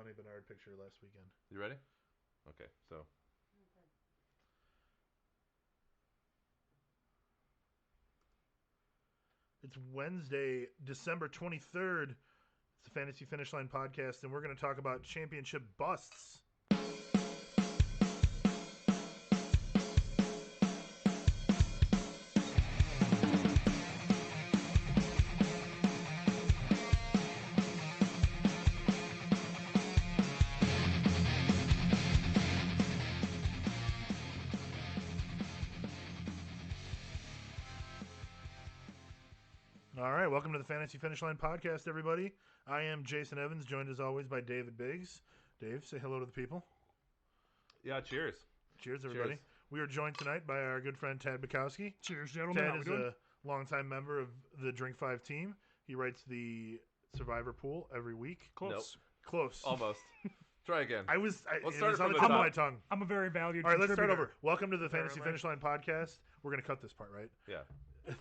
Donnie Bernard picture last weekend. You ready? Okay, so. It's Wednesday, December 23rd. It's the Fantasy Finish Line podcast, and we're going to talk about championship busts. All right, welcome to the Fantasy Finish Line podcast, everybody. I am Jason Evans, joined as always by David Biggs. Dave, say hello to the people. Yeah, cheers. Cheers, everybody. Cheers. We are joined tonight by our good friend Tad Bukowski. Cheers, gentlemen. Tad How we is doing? a longtime member of the drinkfive team. He writes the Survivor pool every week. Close. Nope. Close. Almost. Try again. Let's start it was from on the the tip of top. my tongue. I'm a very valued All right, let's start contributor. over. Welcome to the Fantasy Apparently. Finish Line podcast. We're going to cut this part, right? Yeah.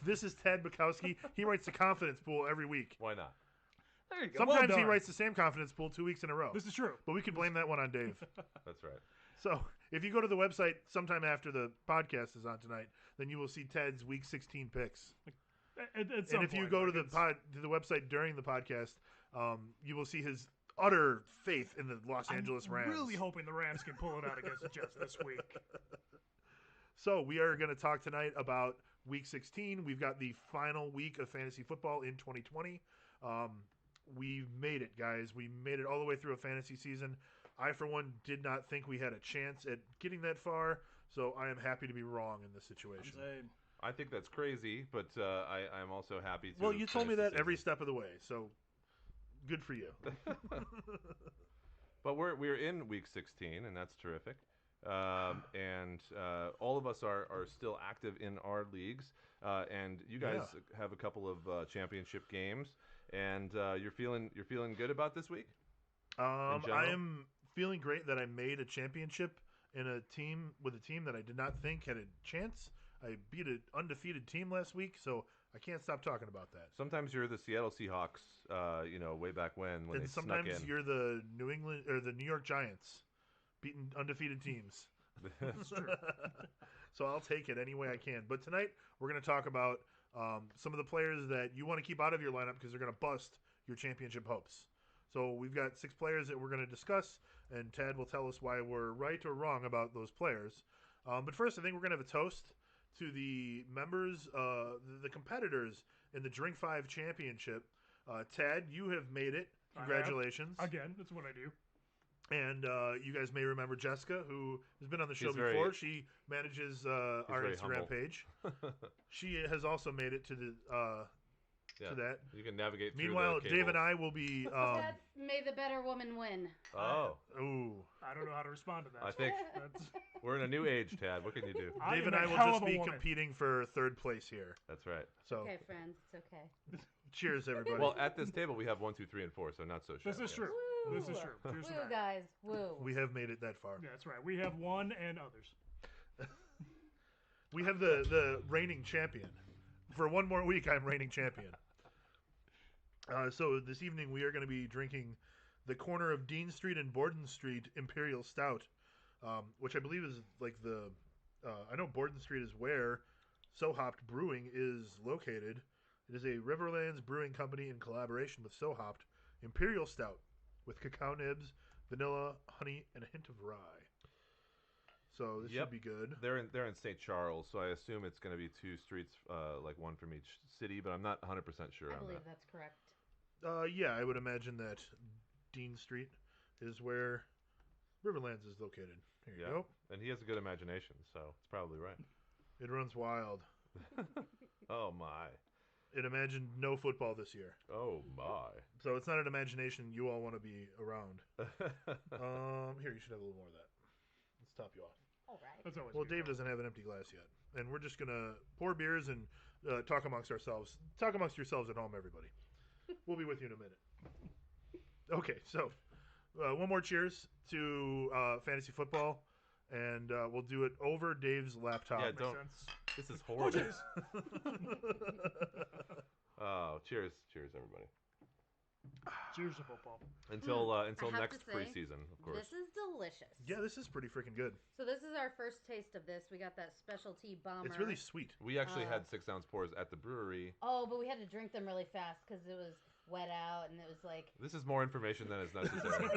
This is Tad Bukowski. He writes the confidence pool every week. Why not? There you go. Sometimes Well he done. writes the same confidence pool 2 weeks in a row. This is true. But we could blame that one on Dave. That's right. So if you go to the website sometime after the podcast is on tonight, then you will see Ted's Week 16 picks. At And some if you point, go to like, the website during the podcast, you will see his utter faith in the Los Angeles I'm Rams. really hoping the Rams can pull it out against the Jets this week. So we are going to talk tonight about Week 16. We've got the final week of fantasy football in 2020. We've made it, guys. We made it all the way through a fantasy season. I, for one, did not think we had a chance at getting that far, so I am happy to be wrong in this situation. I think that's crazy, but I'm also happy to. Well, you told me finish that the every season. step of the way, so good for you. But we're in week 16, and that's terrific. And all of us are still active in our leagues, and you guys have a couple of championship games, and you're feeling good about this week. I general? am feeling great that I made a championship in a team that I did not think had a chance. I beat an undefeated team last week, so I can't stop talking about that. Sometimes you're the Seattle Seahawks, way back when they And snuck sometimes in. you're the New York Giants, beating undefeated teams. It's true. So I'll take it any way I can. But tonight we're going to talk about some of the players that you want to keep out of your lineup because they're going to bust your championship hopes. So we've got 6 players that we're going to discuss, and Tad will tell us why we're right or wrong about those players. But first, I think we're going to have a toast to the members, the competitors in the Drink 5 Championship. Tad, you have made it. Congratulations. Again, that's what I do. And you guys may remember Jessica, who has been on the show She's very- before. She manages our very Instagram humble. page. She has also made it to the Yeah, to that. you can navigate through Meanwhile, the Dave and cables. I will be. That's may the better woman win. Oh, Ooh, I don't know how to respond to that. I think That's, we're in a new age, Tad. What can you do? I Dave am and I a will hell just of a be woman. competing for third place here. That's right. So, Okay, friends, it's okay. cheers, everybody. Well, at this table we have 1, 2, 3, and 4, so not so shabby. This is true. Woo! This is true. Cheers to Woo, that. guys, woo. we have made it that far. Yeah, that's right. We have one and others. We have the reigning champion. For one more week, I'm reigning champion. So this evening we are going to be drinking the corner of Dean Street and Borden Street Imperial Stout, which I believe is like the. I know Borden Street is where So Hopped Brewing is located. It is a Riverlands Brewing Company in collaboration with So Hopped Imperial Stout with cacao nibs, vanilla, honey, and a hint of rye. So this Yep. should be good. They're in St. Charles, so I assume it's going to be 2 streets, like one from each city, but I'm not 100% sure I on believe that. that's correct. Yeah, I would imagine that Dean Street is where Riverlands is located. Here you Yeah, go. and he has a good imagination, so it's probably right. It runs wild. Oh my, It imagined no football this year. oh my. So it's not an imagination you all want to be around. Here, you should have a little more of that. Let's top you off. All right. That's always Well, good. Dave doesn't have an empty glass yet. And we're just going to pour beers and talk amongst ourselves. Talk amongst yourselves at home, everybody. We'll be with you in a minute. Okay, so one more cheers to fantasy football. And we'll do it over Dave's laptop. Yeah, Makes don't. sense. This is Oh, horrible. jeez. Oh, cheers, everybody. Cheers to football. Until I have next to say, preseason, of course. This is delicious. Yeah, this is pretty freaking good. So this is our first taste of this. We got that specialty bomber. It's really sweet. We actually had 6-ounce pours at the brewery. Oh, but we had to drink them really fast because it was wet out and it was like. This is more information than is necessary.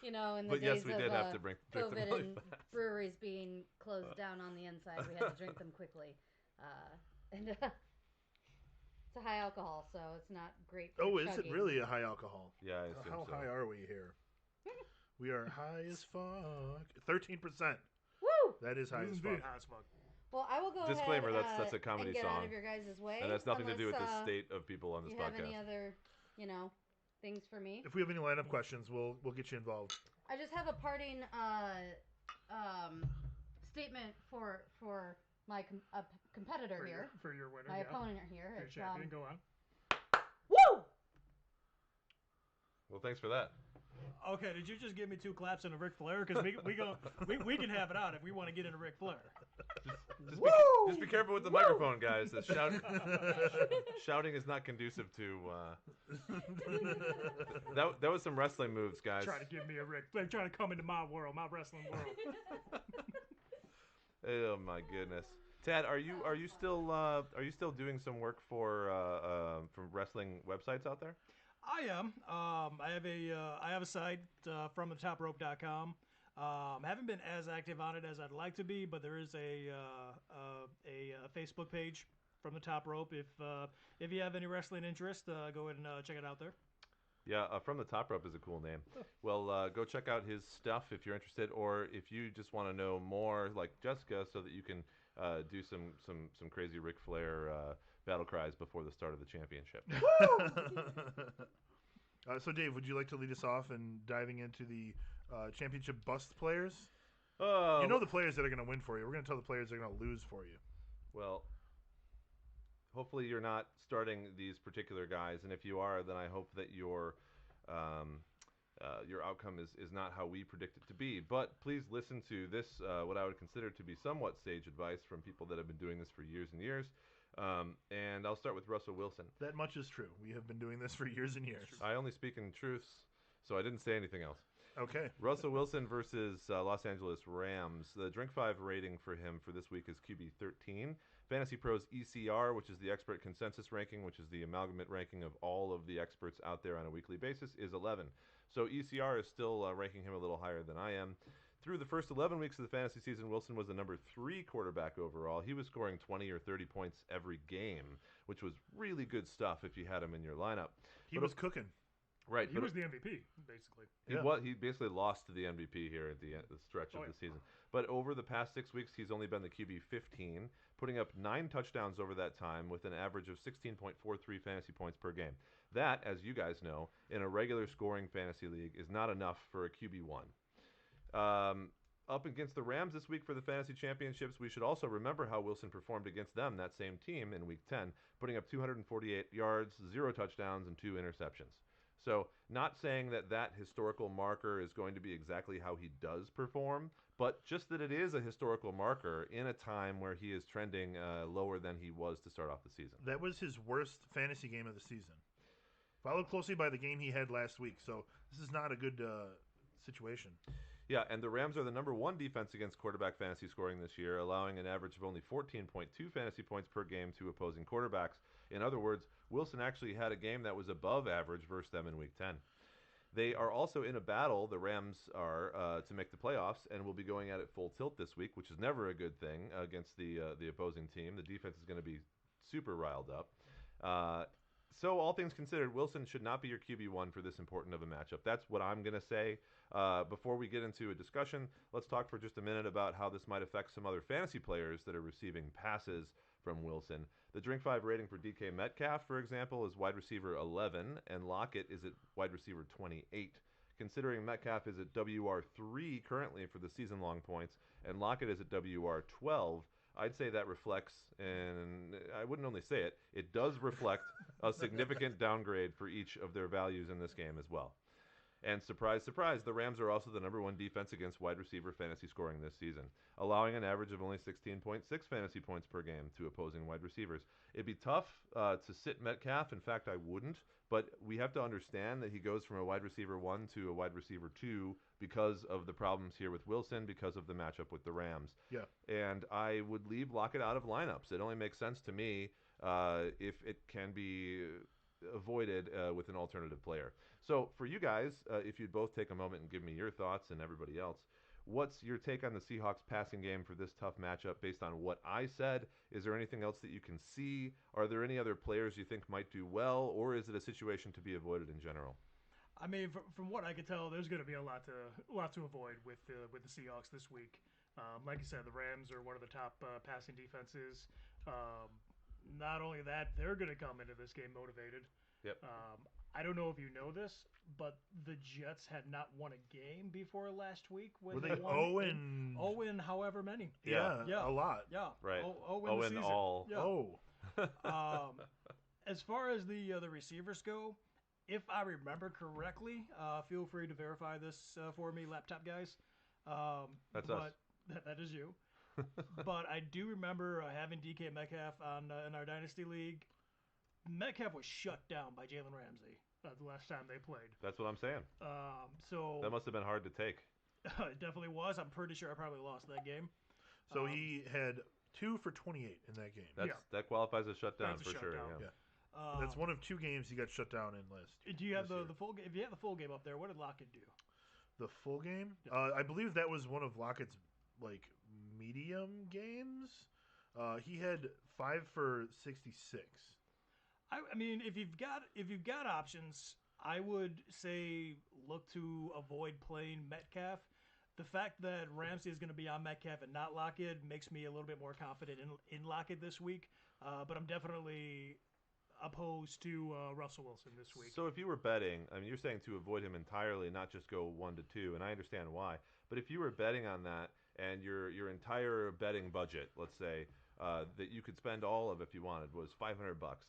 You know, in the But days yes, we of did have to drink them COVID really and fast. breweries being closed down on the inside, we had to drink them quickly. And it's a high alcohol, so it's not great for Oh, is chugging. it really a high alcohol? Yeah, I assume How so. high are we here? We are high as fuck. 13%. Woo! That is high This as is fuck. big high as fuck. Well, I will go Disclaimer, ahead that's a comedy and get song. out of your guys' way. And that's nothing to do with the unless, state of people on this you have podcast. any other, things for me? If we have any lineup questions, we'll get you involved. I just have a parting statement for my competitor here, For your winner, my yeah. opponent here. Your It's, champion, go on. Woo! Well, thanks for that. Okay, did you just give me 2 claps and a Ric Flair? Because we can have it out if we want to get into Ric Flair. Just be careful with the microphone, guys. The shouting is not conducive to. That was some wrestling moves, guys. Trying to give me a Ric Flair, trying to come into my world, my wrestling world. Oh my goodness, Tad, are you still doing some work for wrestling websites out there? I am. I have a site from thetoprope.com. Haven't been as active on it as I'd like to be, but there is a Facebook page from the Top Rope. If you have any wrestling interest, go ahead and check it out there. Yeah, From the Top Rope is a cool name. Well, go check out his stuff if you're interested, or if you just want to know more, like Jessica, so that you can do some crazy Ric Flair battle cries before the start of the championship. So, Dave, would you like to lead us off in diving into the championship bust players? Oh, You know the players that are going to win for you. We're going to tell the players that are going to lose for you. well, hopefully you're not starting these particular guys, and if you are, then I hope that your outcome is not how we predict it to be. But please listen to this, what I would consider to be somewhat sage advice from people that have been doing this for years and years. And I'll start with Russell Wilson. That much is true. We have been doing this for years and years. I only speak in truths, so I didn't say anything else. Okay. Russell Wilson versus Los Angeles Rams. The drinkfive rating for him for this week is QB 13. Fantasy Pros ECR, which is the expert consensus ranking, which is the amalgamate ranking of all of the experts out there on a weekly basis, is 11. So ECR is still ranking him a little higher than I am. Through the first 11 weeks of the fantasy season, Wilson was the number 3 quarterback overall. He was scoring 20 or 30 points every game, which was really good stuff if you had him in your lineup. He was cooking. Right. He was the MVP, basically. He basically lost to the MVP here at the stretch of the season. But over the past 6 weeks, he's only been the QB 15, putting up 9 touchdowns over that time with an average of 16.43 fantasy points per game. That, as you guys know, in a regular scoring fantasy league is not enough for a QB1. Up against the Rams this week for the fantasy championships, we should also remember how Wilson performed against them, that same team, in week 10, putting up 248 yards, 0 touchdowns, and 2 interceptions. So, not saying that historical marker is going to be exactly how he does perform, but just that it is a historical marker in a time where he is trending lower than he was to start off the season. That was his worst fantasy game of the season. Followed closely by the game he had last week. So, this is not a good situation. Yeah, and the Rams are the number 1 defense against quarterback fantasy scoring this year, allowing an average of only 14.2 fantasy points per game to opposing quarterbacks. In other words, Wilson actually had a game that was above average versus them in Week 10. They are also in a battle, the Rams are, to make the playoffs, and will be going at it full tilt this week, which is never a good thing against the opposing team. The defense is going to be super riled up. So all things considered, Wilson should not be your QB1 for this important of a matchup. That's what I'm going to say. Before we get into a discussion, let's talk for just a minute about how this might affect some other fantasy players that are receiving passes from Wilson. The drinkfive rating for DK Metcalf, for example, is wide receiver 11, and Lockett is at wide receiver 28. Considering Metcalf is at WR3 currently for the season-long points, and Lockett is at WR12, I'd say that reflects, and I wouldn't only say it, it does reflect a significant downgrade for each of their values in this game as well. And surprise, surprise, the Rams are also the number 1 defense against wide receiver fantasy scoring this season, allowing an average of only 16.6 fantasy points per game to opposing wide receivers. It'd be tough to sit Metcalf. In fact, I wouldn't. But we have to understand that he goes from a wide receiver 1 to a wide receiver 2 because of the problems here with Wilson, because of the matchup with the Rams. Yeah. And I would leave Lockett out of lineups. It only makes sense to me if it can be avoided with an alternative player. So for you guys, if you'd both take a moment and give me your thoughts and everybody else, what's your take on the Seahawks passing game for this tough matchup based on what I said? Is there anything else that you can see? Are there any other players you think might do well, or is it a situation to be avoided in general? I mean, from what I can tell, there's going to be a lot to avoid with the Seahawks this week. Like you said, the Rams are one of the top passing defenses. Not only that, they're going to come into this game motivated. Yep. I don't know if you know this, but the Jets had not won a game before last week. When they won 0 however many. Yeah, a lot. Yeah. Right. 0 in the season. All. Yeah. Oh. As far as the receivers go, if I remember correctly, feel free to verify this for me, laptop guys. That's us. That is you. But I do remember having DK Metcalf in our Dynasty League. Metcalf was shut down by Jalen Ramsey the last time they played. That's what I'm saying. So that must have been hard to take. It definitely was. I'm pretty sure I probably lost that game. So he had 2 for 28 in that game. That qualifies as shutdown for sure. Shutdown. Yeah. That's one of 2 games he got shut down in last. Do you have the full game? If you have the full game up there, what did Lockett do? The full game? I believe that was one of Lockett's medium games. He had 5 for 66. I mean, if you've got options, I would say look to avoid playing Metcalf. The fact that Ramsey is going to be on Metcalf and not Lockett makes me a little bit more confident in Lockett this week. But I'm definitely opposed to Russell Wilson this week. So if you were betting, I mean, you're saying to avoid him entirely, not just go 1 to 2, and I understand why. But if you were betting on that, and your entire betting budget, let's say, that you could spend all of if you wanted was $500,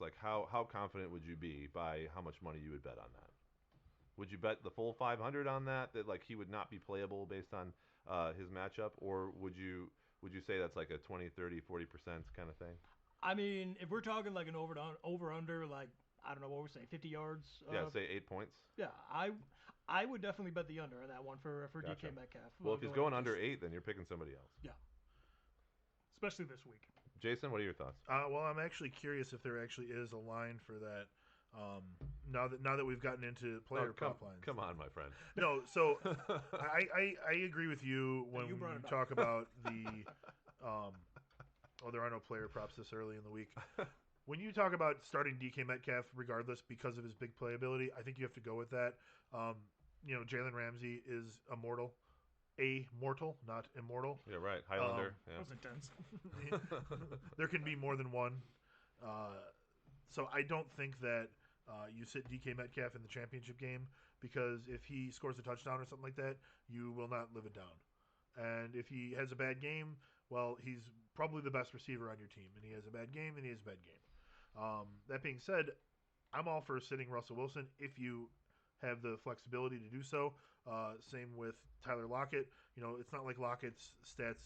like how confident would you be by how much money you would bet on that? Would you bet the full 500 on that like he would not be playable based on his matchup, or would you say that's like a 20, 30, 40% kind of thing? I mean, if we're talking like an over under, like I don't know what we're saying, 50 yards. Say 8 points. Yeah, I would definitely bet the under on that one for Gotcha. DK Metcalf. Well, if he's going under 8, then you're picking somebody else. Yeah. Especially this week. Jason, what are your thoughts? Well, I'm actually curious if there actually is a line for that. Now that we've gotten into player prop lines. Come on, my friend. No, so I agree with you when you talk about the. There are no player props this early in the week. When you talk about starting DK Metcalf, regardless because of his big playability, I think you have to go with that. Jalen Ramsey is immortal. Mortal, not immortal. Yeah, right. Highlander. That was intense. There can be more than one. So I don't think that you sit DK Metcalf in the championship game, because if he scores a touchdown or something like that, you will not live it down. And if he has a bad game, well, he's probably the best receiver on your team, and he has a bad game, and he has a bad game. That being said, I'm all for sitting Russell Wilson if you have the flexibility to do so. Same with Tyler Lockett. It's not like Lockett's stats,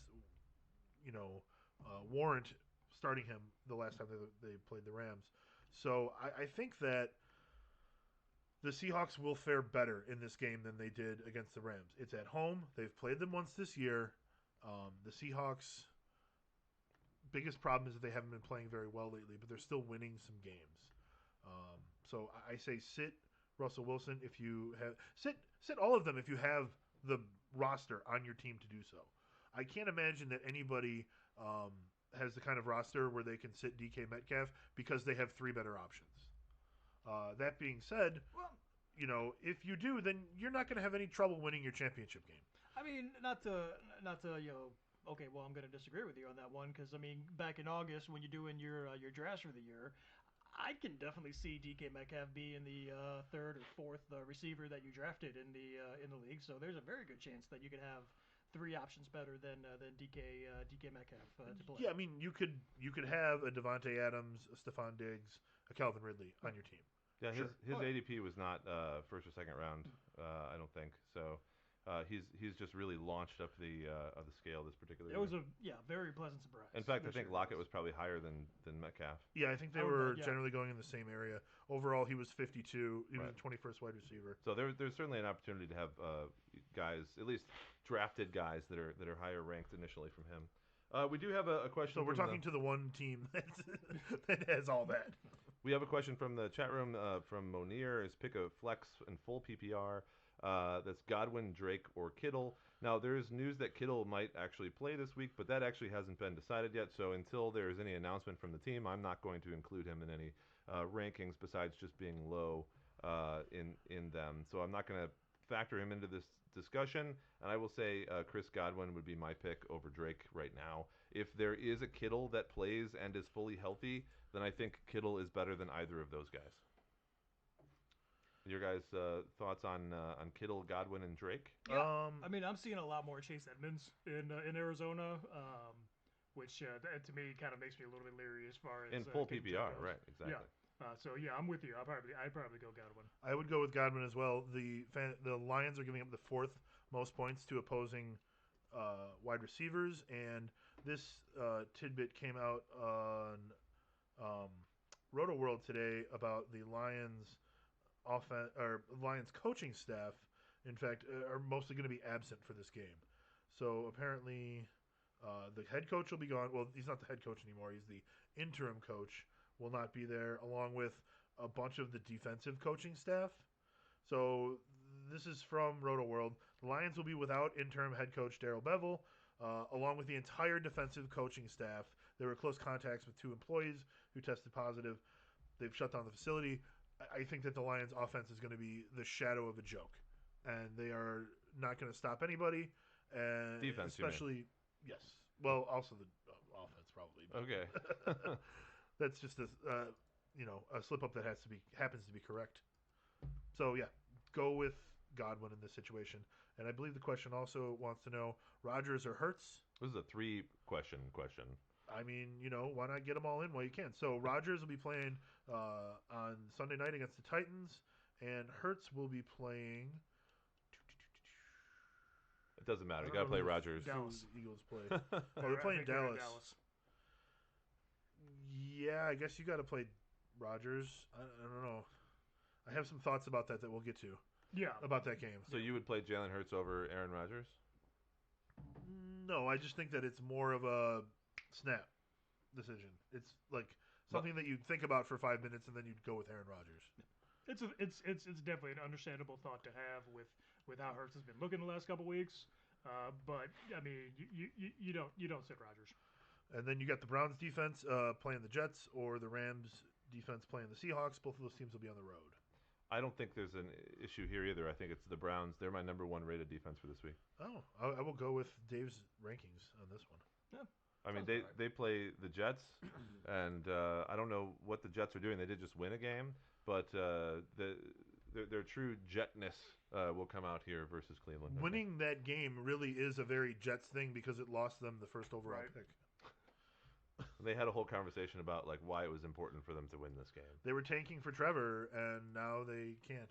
warrant starting him the last time they played the Rams. So I think that the Seahawks will fare better in this game than they did against the Rams. It's at home. They've played them once this year. The Seahawks' biggest problem is that they haven't been playing very well lately, but they're still winning some games. So I say sit Russell Wilson if you have sit all of them if you have the roster on your team to do so. I can't imagine that anybody has the kind of roster where they can sit DK Metcalf because they have 3 better options. That being said, if you do, then you're not going to have any trouble winning your championship game. I mean, not to okay, well, I'm going to disagree with you on that one, because I mean, back in August when you're doing your drafts for the year, I can definitely see DK Metcalf being the 3rd or 4th receiver that you drafted in the league. So there's a very good chance that you can have 3 options better than DK Metcalf to play. Yeah, I mean, you could have a Devontae Adams, a Stephon Diggs, a Calvin Ridley on your team. Yeah, Sure. his ADP was not first or second round. I don't think so. He's just really launched up the scale this particular It year. was a very pleasant surprise. In fact, I this think year. Lockett was probably higher than Metcalf. Yeah, I think they I would were bet, yeah. generally going in the same area. Overall, he was 52. He was Right. the 21st wide receiver. So there's certainly an opportunity to have guys, at least drafted guys that are higher ranked initially from him. We do have a question. So we're from talking to the one team that has all that. We have a question from the chat room from Monir. His pick a flex in full PPR. That's Godwin, Drake, or Kittle. Now, there is news that Kittle might actually play this week, but that actually hasn't been decided yet. So until there is any announcement from the team, I'm not going to include him in any rankings besides just being low in them. So I'm not going to factor him into this discussion. And I will say Chris Godwin would be my pick over Drake right now. If there is a Kittle that plays and is fully healthy, then I think Kittle is better than either of those guys. Your guys' thoughts on Kittle, Godwin, and Drake? Yeah, I mean, I'm seeing a lot more Chase Edmonds in Arizona, which that to me kind of makes me a little bit leery as far as In full getting PPR, Drake goes. right? Exactly. Yeah. So yeah, I'm with you. I'd probably go Godwin. I would go with Godwin as well. The Lions are giving up the fourth most points to opposing wide receivers, and this tidbit came out on Roto World today about the Lions Lions coaching staff. In fact, are mostly going to be absent for this game. So apparently, the head coach will be gone. Well, he's not the head coach anymore. He's the interim coach. Will not be there, along with a bunch of the defensive coaching staff. So this is from Roto World. The Lions will be without interim head coach Darrell Bevell, along with the entire defensive coaching staff. There were close contacts with 2 employees who tested positive. They've shut down the facility. I think that the Lions' offense is going to be the shadow of a joke, and they are not going to stop anybody. And Defense, especially, yes. Well, also the offense probably. Okay. That's just a slip up that happens to be correct. So yeah, go with Godwin in this situation. And I believe the question also wants to know Rodgers or Hurts. This is a 3-question. I mean, why not get them all in while you can? So Rodgers will be playing on Sunday night against the Titans, and Hurts will be playing. It doesn't matter. I You don't got to play know who Rodgers. Dallas. The Eagles play. Oh, they're playing I think they're in Dallas. Yeah, I guess you got to play Rodgers. I don't know. I have some thoughts about that we'll get to. Yeah. About that game. So you would play Jalen Hurts over Aaron Rodgers? No, I just think that it's more of a snap decision. It's like something that you'd think about for 5 minutes and then you'd go with Aaron Rodgers. It's definitely an understandable thought to have with how Hurts has been looking the last couple weeks. But I mean, you don't sit Rodgers. And then you got the Browns defense playing the Jets, or the Rams defense playing the Seahawks. Both of those teams will be on the road. I don't think there's an issue here either. I think it's the Browns. They're my number 1 rated defense for this week. Oh, I will go with Dave's rankings on this one. Yeah. I mean, they play the Jets, and I don't know what the Jets are doing. They did just win a game, but their true Jetness will come out here versus Cleveland. Winning that game really is a very Jets thing because it lost them the first overall pick. They had a whole conversation about like why it was important for them to win this game. They were tanking for Trevor, and now they can't.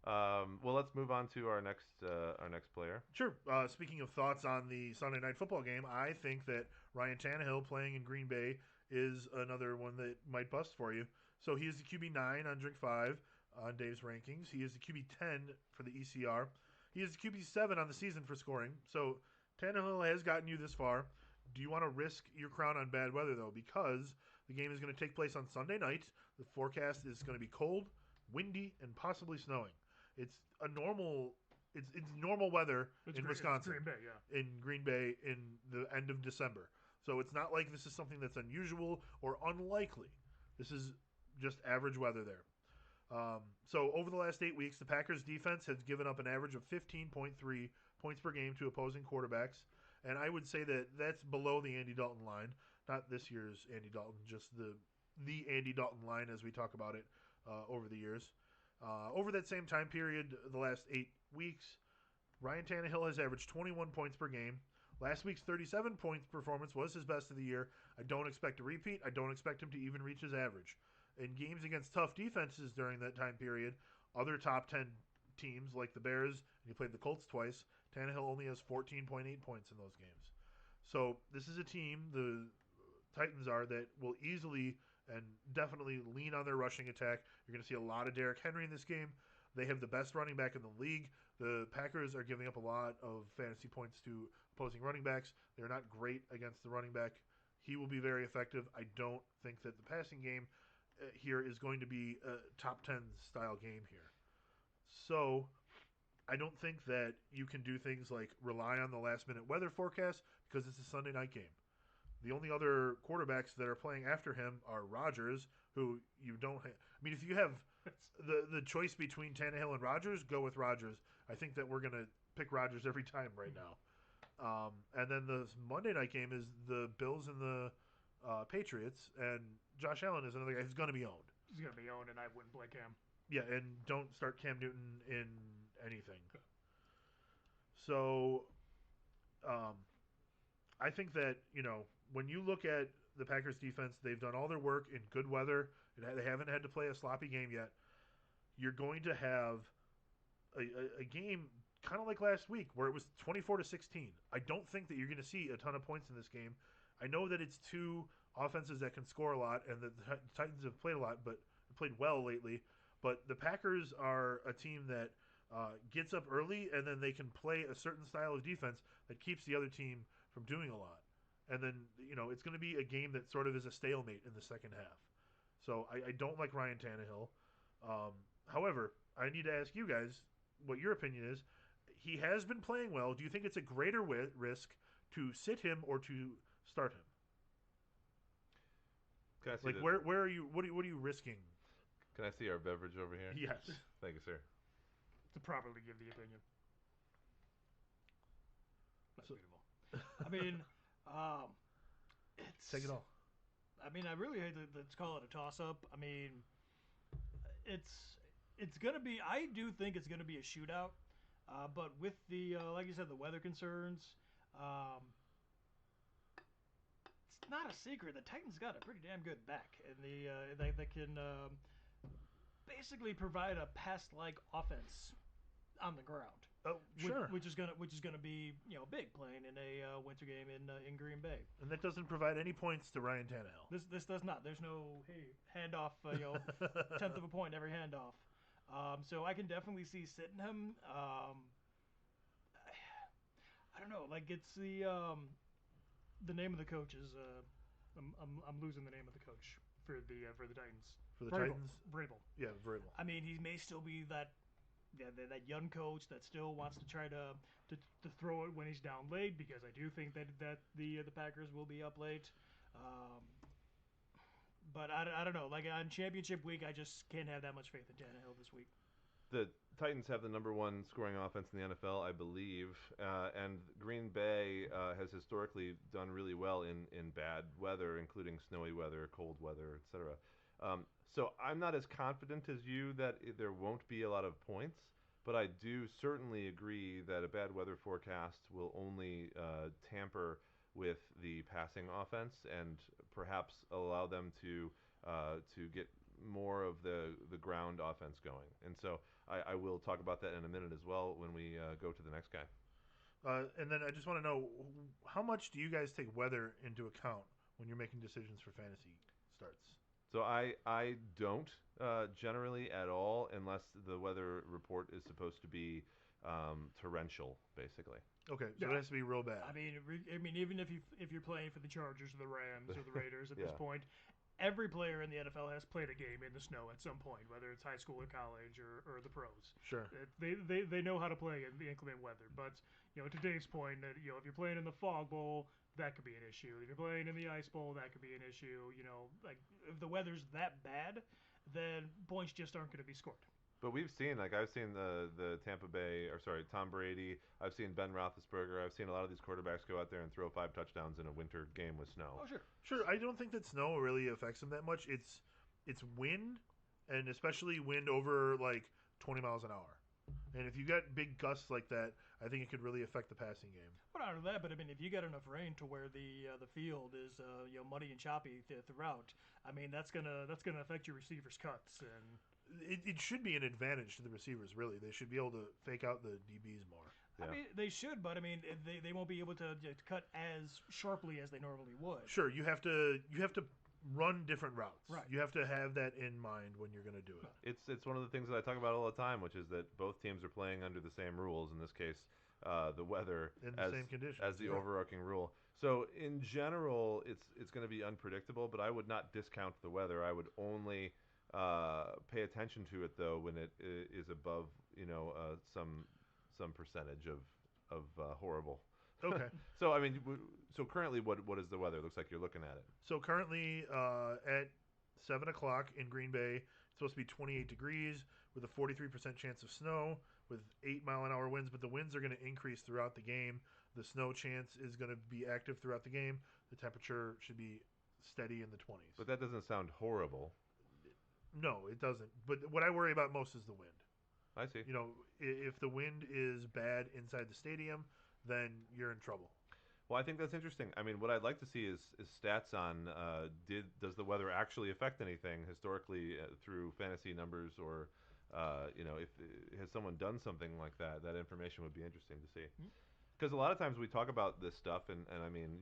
Well, let's move on to our next player. Sure. Speaking of thoughts on the Sunday Night Football game, I think that Ryan Tannehill playing in Green Bay is another one that might bust for you. So he is the QB9 on Drink5 on Dave's rankings. He is the QB10 for the ECR. He is the QB7 on the season for scoring. So Tannehill has gotten you this far. Do you want to risk your crown on bad weather, though? Because the game is going to take place on Sunday night. The forecast is going to be cold, windy, and possibly snowing. It's normal weather in Wisconsin. Green Bay, yeah. In Green Bay in the end of December. So it's not like this is something that's unusual or unlikely. This is just average weather there. So over the last 8 weeks, the Packers defense has given up an average of 15.3 points per game to opposing quarterbacks. And I would say that that's below the Andy Dalton line. Not this year's Andy Dalton, just the Andy Dalton line as we talk about it over the years. Over that same time period, the last 8 weeks, Ryan Tannehill has averaged 21 points per game. Last week's 37-point performance was his best of the year. I don't expect a repeat. I don't expect him to even reach his average. in games against tough defenses during that time period, other top 10 teams like the Bears, and you played the Colts twice, Tannehill only has 14.8 points in those games. So this is a team, the Titans are, that will easily and definitely lean on their rushing attack. You're going to see a lot of Derrick Henry in this game. They have the best running back in the league. The Packers are giving up a lot of fantasy points to opposing running backs. They're not great against the running back. He will be very effective. I don't think that the passing game here is going to be a top 10 style game here. So I don't think that you can do things like rely on the last minute weather forecast because it's a Sunday night game. The only other quarterbacks that are playing after him are Rodgers, who you don't have. I mean, if you have the choice between Tannehill and Rodgers, go with Rodgers. I think that we're going to pick Rodgers every time right now. And then the Monday night game is the Bills and the Patriots, and Josh Allen is another guy who's going to be owned. He's going to be owned, and I wouldn't play Cam. Yeah, and don't start Cam Newton in anything. So I think that, when you look at the Packers defense, they've done all their work in good weather. They haven't had to play a sloppy game yet. You're going to have a game kind of like last week where it was 24-16. I don't think that you're going to see a ton of points in this game. I know that it's two offenses that can score a lot, and the Titans have played a lot, but played well lately. But the Packers are a team that gets up early, and then they can play a certain style of defense that keeps the other team from doing a lot. And then, it's going to be a game that sort of is a stalemate in the second half. So I don't like Ryan Tannehill. However, I need to ask you guys what your opinion is. He has been playing well. Do you think it's a greater risk to sit him or to start him? Can I see like, where are you? What are you risking? Can I see our beverage over here? Yes. Thank you, sir. To properly give the opinion. That's beautiful. I mean, it's... Take it all. I mean, I really hate to call it a toss-up. I mean, it's going to be... I do think it's going to be a shootout. But with the, like you said, the weather concerns, it's not a secret. The Titans got a pretty damn good back. And they can basically provide a pass-like offense on the ground. Oh, sure. Which is gonna be big playing in a winter game in Green Bay. And that doesn't provide any points to Ryan Tannehill. This does not. There's no handoff. Tenth of a point every handoff. So I can definitely see sitting him. I don't know. Like it's the name of the coach is I'm losing the name of the coach for the Titans. For the Titans, Vrabel. Yeah, Vrabel. I mean, he may still be that young coach that still wants to try to throw it when he's down late, because I do think that the Packers will be up late. But I don't know. Like on championship week, I just can't have that much faith in Tannehill this week. The Titans have the number one scoring offense in the NFL, I believe, and Green Bay has historically done really well in bad weather, including snowy weather, cold weather, etc. So I'm not as confident as you that there won't be a lot of points, but I do certainly agree that a bad weather forecast will only tamper with the passing offense and perhaps allow them to get more of the ground offense going. And so I will talk about that in a minute as well when we go to the next guy. And then I just want to know, how much do you guys take weather into account when you're making decisions for fantasy starts? So I don't generally at all, unless the weather report is supposed to be torrential, basically. Okay, so it has to be real bad. I mean, even if you're playing for the Chargers or the Rams or the Raiders at Yeah. this point, every player in the NFL has played a game in the snow at some point, whether it's high school or college or the pros. Sure. They know how to play in the inclement weather. But to Dave's point, that if you're playing in the fog bowl, that could be an issue. If you're playing in the ice bowl, that could be an issue. Like if the weather's that bad, then points just aren't going to be scored. But we've seen, I've seen the Tom Brady. I've seen Ben Roethlisberger. I've seen a lot of these quarterbacks go out there and throw 5 touchdowns in a winter game with snow. Oh, sure. Sure, I don't think that snow really affects them that much. It's wind, and especially wind over like 20 miles an hour. And if you got big gusts like that, I think it could really affect the passing game. Well, not only that, but I mean, if you get enough rain to where the field is muddy and choppy throughout, I mean that's gonna affect your receivers' cuts and. It should be an advantage to the receivers. Really, they should be able to fake out the DBs more. Yeah. I mean, they should, but I mean, they won't be able to cut as sharply as they normally would. Sure, you have to run different routes. Right. You have to have that in mind when you're going to do it. It's one of the things that I talk about all the time, which is that both teams are playing under the same rules. In this case, the weather in the same conditions as the overarching rule. So in general, it's going to be unpredictable, but I would not discount the weather. I would only pay attention to it though when it is above some percentage of horrible. Okay. So I mean, so currently, what is the weather? It looks like you're looking at it. So currently at 7 o'clock in Green Bay, it's supposed to be 28 degrees with a 43% chance of snow with 8-mile-an-hour winds. But the winds are going to increase throughout the game. The snow chance is going to be active throughout the game. The temperature should be steady in the 20s. But that doesn't sound horrible. No, it doesn't. But what I worry about most is the wind. I see. You know, if the wind is bad inside the stadium, then you're in trouble. Well, I think that's interesting. I mean, what I'd like to see is stats on does the weather actually affect anything historically through fantasy numbers, or if has someone done something like that? That information would be interesting to see. Because a lot of times we talk about this stuff, and I mean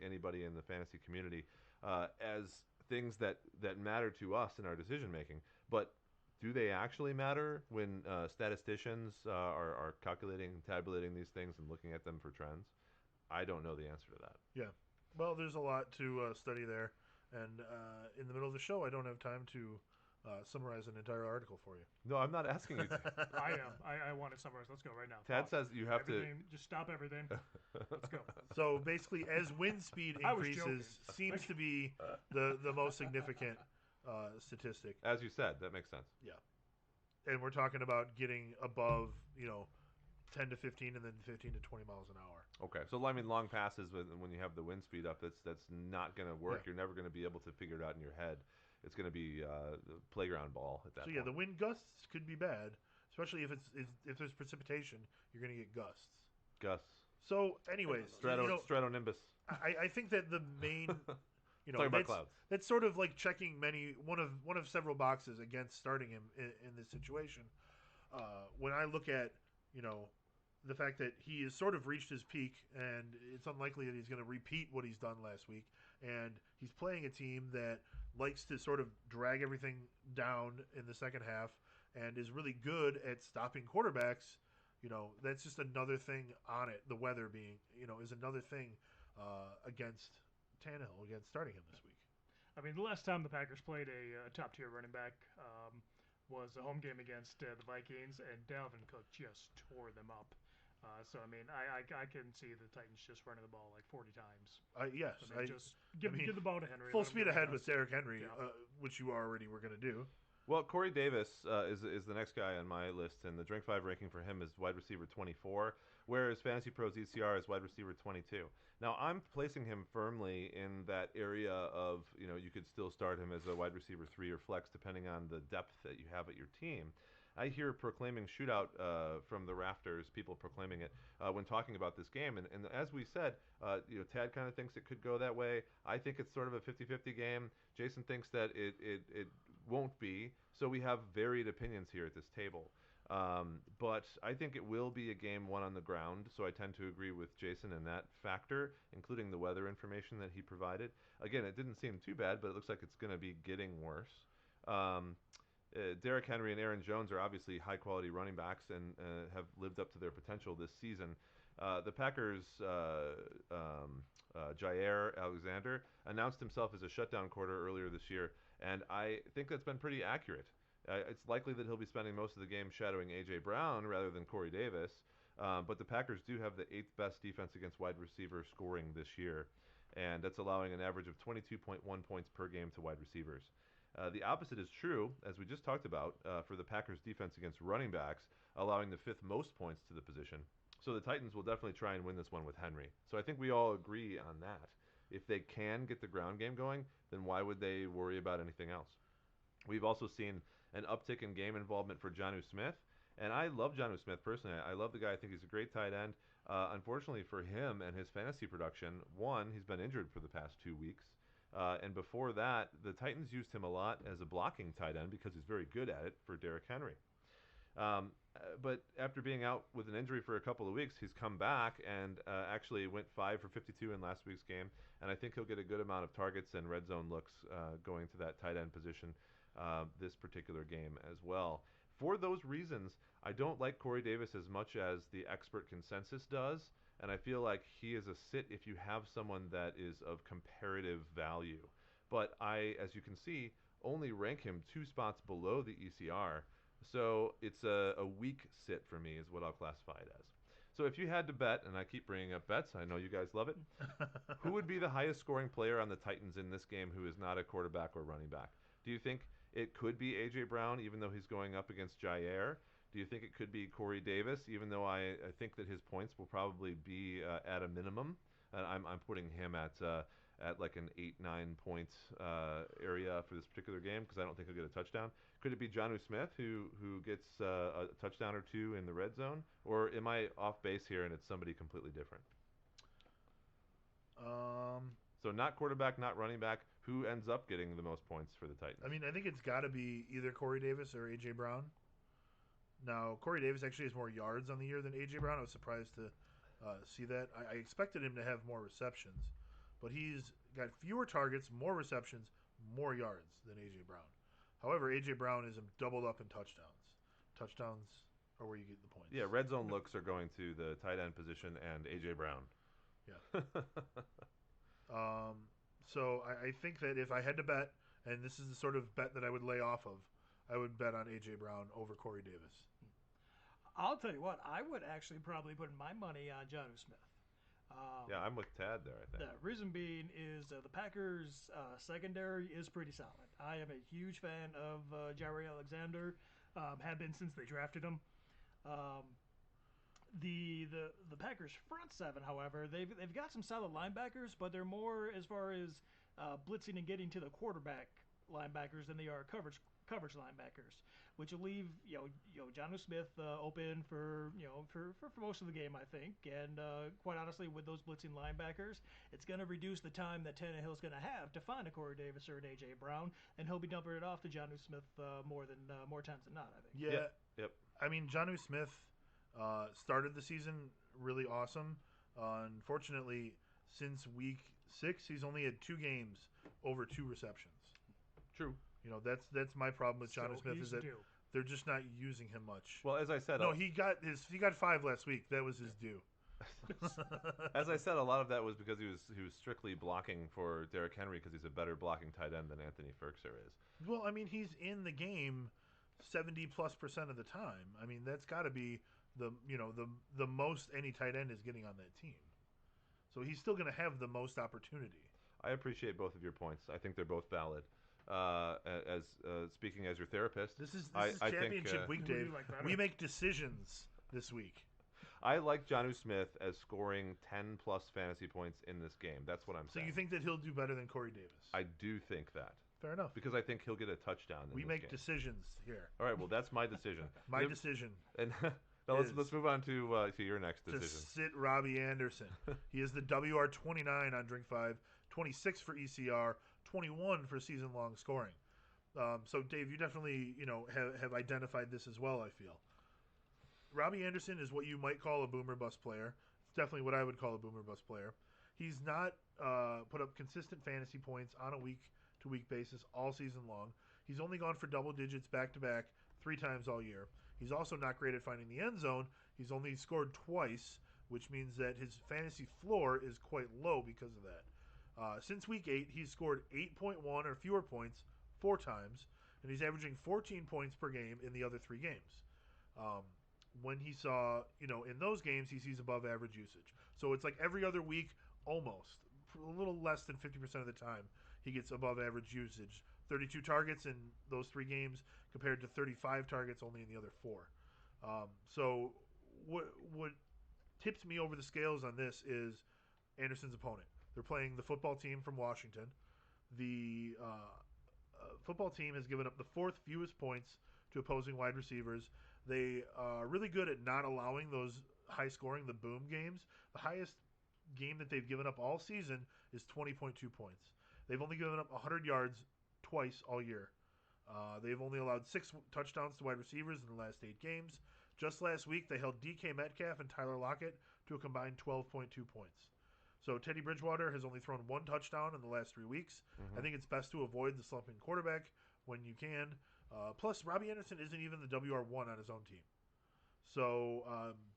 anybody in the fantasy community, as things that matter to us in our decision making, but do they actually matter when statisticians are calculating, tabulating these things and looking at them for trends? I don't know the answer to that. Yeah. Well, there's a lot to study there. And in the middle of the show, I don't have time to summarize an entire article for you. No, I'm not asking you to. I am. I want to summarize. Let's go right now. Tad says you have everything, Just stop everything. Let's go. So basically, as wind speed increases, seems to be the most significant statistic. As you said, that makes sense. Yeah. And we're talking about getting above, 10 to 15 and then 15 to 20 miles an hour. Okay. So, I mean, long passes when you have the wind speed up, that's not going to work. Yeah. You're never going to be able to figure it out in your head. It's going to be the playground ball at that point. So, yeah, the wind gusts could be bad, especially if there's precipitation, you're going to get gusts. Gusts. So, anyways. Stratonimbus. I think that the main... Talking about clouds. That's sort of like checking one of several boxes against starting him in this situation. When I look at, the fact that he has sort of reached his peak, and it's unlikely that he's going to repeat what he's done last week, and he's playing a team that likes to sort of drag everything down in the second half and is really good at stopping quarterbacks, that's just another thing on it. The weather being, is another thing against Tannehill, against starting him this week. I mean, the last time the Packers played a top-tier running back was a home game against the Vikings, and Dalvin Cook just tore them up. So, I mean, I can see the Titans just running the ball like 40 times. Yes. So just give the ball to Henry. Full speed ahead with Derrick Henry, which you already were going to do. Well, Corey Davis is the next guy on my list, and the Drink 5 ranking for him is wide receiver 24, whereas Fantasy Pros ECR is wide receiver 22. Now, I'm placing him firmly in that area of, you could still start him as a wide receiver 3 or flex, depending on the depth that you have at your team. I hear proclaiming shootout from the rafters, people proclaiming it when talking about this game. And as we said, Tad kind of thinks it could go that way. I think it's sort of a 50-50 game. Jason thinks that it won't be. So we have varied opinions here at this table. But I think it will be a game won on the ground. So I tend to agree with Jason in that factor, including the weather information that he provided. Again, it didn't seem too bad, but it looks like it's going to be getting worse. Derrick Henry and Aaron Jones are obviously high-quality running backs and have lived up to their potential this season. The Packers' Jair Alexander announced himself as a shutdown quarter earlier this year, and I think that's been pretty accurate. It's likely that he'll be spending most of the game shadowing A.J. Brown rather than Corey Davis, but the Packers do have the 8th best defense against wide receiver scoring this year, and that's allowing an average of 22.1 points per game to wide receivers. The opposite is true, as we just talked about, for the Packers' defense against running backs, allowing the 5th most points to the position. So the Titans will definitely try and win this one with Henry. So I think we all agree on that. If they can get the ground game going, then why would they worry about anything else? We've also seen an uptick in game involvement for Jonnu Smith, And I love Jonnu Smith personally. I love the guy. I think he's a great tight end. Unfortunately for him and his fantasy production, one, he's been injured for the past 2 weeks. And before that, the Titans used him a lot as a blocking tight end because he's very good at it for Derrick Henry. But after being out with an injury for a couple of weeks, he's come back and actually went 5 for 52 in last week's game. And I think he'll get a good amount of targets and red zone looks going to that tight end position this particular game as well. For those reasons, I don't like Corey Davis as much as the expert consensus does. And I feel like he is a sit if you have someone that is of comparative value. But I, as you can see, only rank him 2 spots below the ECR. So it's a weak sit for me is what I'll classify it as. So if you had to bet, and I keep bringing up bets, I know you guys love it, who would be the highest scoring player on the Titans in this game who is not a quarterback or running back? Do you think it could be A.J. Brown, even though he's going up against Jair? Do you think it could be Corey Davis, even though I think that his points will probably be at a minimum? I'm putting him at like an 8-9 point area for this particular game because I don't think he'll get a touchdown. Could it be Jonnu Smith who gets a touchdown or 2 in the red zone? Or am I off base here and it's somebody completely different? So not quarterback, not running back. Who ends up getting the most points for the Titans? I mean, I think it's got to be either Corey Davis or A.J. Brown. Now, Corey Davis actually has more yards on the year than A.J. Brown. I was surprised to see that. I expected him to have more receptions, but he's got fewer targets, more receptions, more yards than A.J. Brown. However, A.J. Brown is doubled up in touchdowns. Touchdowns are where you get the points. Yeah, red zone looks are going to the tight end position and A.J. Brown. Yeah. So I think that if I had to bet, and this is the sort of bet that I would lay off of, I would bet on A.J. Brown over Corey Davis. I'll tell you what, I would actually probably put my money on Jonnu Smith. Yeah, I'm with Tad there, I think. The reason being is the Packers' secondary is pretty solid. I am a huge fan of Jair Alexander, have been since they drafted him. The Packers' front seven, however, they've got some solid linebackers, but they're more as far as blitzing and getting to the quarterback linebackers than they are coverage linebackers, which will leave Jonnu Smith open for most of the game, I think. And quite honestly, with those blitzing linebackers, it's going to reduce the time that Tannehill's going to have to find a Corey Davis or an A.J. Brown, and he'll be dumping it off to Jonnu Smith more times than not, I think. Yeah. Yep. I mean, Jonnu Smith started the season really awesome. Unfortunately, since week 6, he's only had 2 games over 2 receptions. True. That's my problem with Jonnu Smith is that due. they're just not using him much. Well, as I said, No, he got 5 last week. That was his due. as I said, a lot of that was because he was strictly blocking for Derrick Henry because he's a better blocking tight end than Anthony Firkser is. Well, I mean, he's in the game 70+% of the time. I mean, that's got to be the most any tight end is getting on that team. So he's still going to have the most opportunity. I appreciate both of your points. I think they're both valid. As speaking as your therapist, this is I championship think, week, Dave. We make decisions this week. I like Jonnu Smith as scoring 10 plus fantasy points in this game. That's what I'm saying. So you think that he'll do better than Corey Davis? I do think that. Fair enough. Because I think he'll get a touchdown. We make decisions here. All right. Well, that's my decision. My decision. And now let's move on to your next decision. To sit Robbie Anderson. He is the WR29 on drinkfive, 26 for ECR, 21 for season-long scoring. So, Dave, you definitely have identified this as well, I feel. Robbie Anderson is what you might call a boomer bust player. It's definitely what I would call a boomer bust player. He's not put up consistent fantasy points on a week-to-week basis all season long. He's only gone for double digits back-to-back 3 times all year. He's also not great at finding the end zone. He's only scored twice, which means that his fantasy floor is quite low because of that. Since week 8, he's scored 8.1 or fewer points 4 times, and he's averaging 14 points per game in the other 3 games. When he saw, in those games, he sees above average usage. So it's like every other week, almost, a little less than 50% of the time, he gets above average usage. 32 targets in those 3 games compared to 35 targets only in the other 4. So what tips me over the scales on this is Anderson's opponent. They're playing the football team from Washington. The football team has given up the 4th fewest points to opposing wide receivers. They are really good at not allowing those high scoring, the boom games. The highest game that they've given up all season is 20.2 points. They've only given up 100 yards twice all year. They've only allowed 6 touchdowns to wide receivers in the last 8 games. Just last week, they held DK Metcalf and Tyler Lockett to a combined 12.2 points. So Teddy Bridgewater has only thrown 1 touchdown in the last 3 weeks. I think it's best to avoid the slumping quarterback when you can. Plus, Robbie Anderson isn't even the WR1 on his own team. So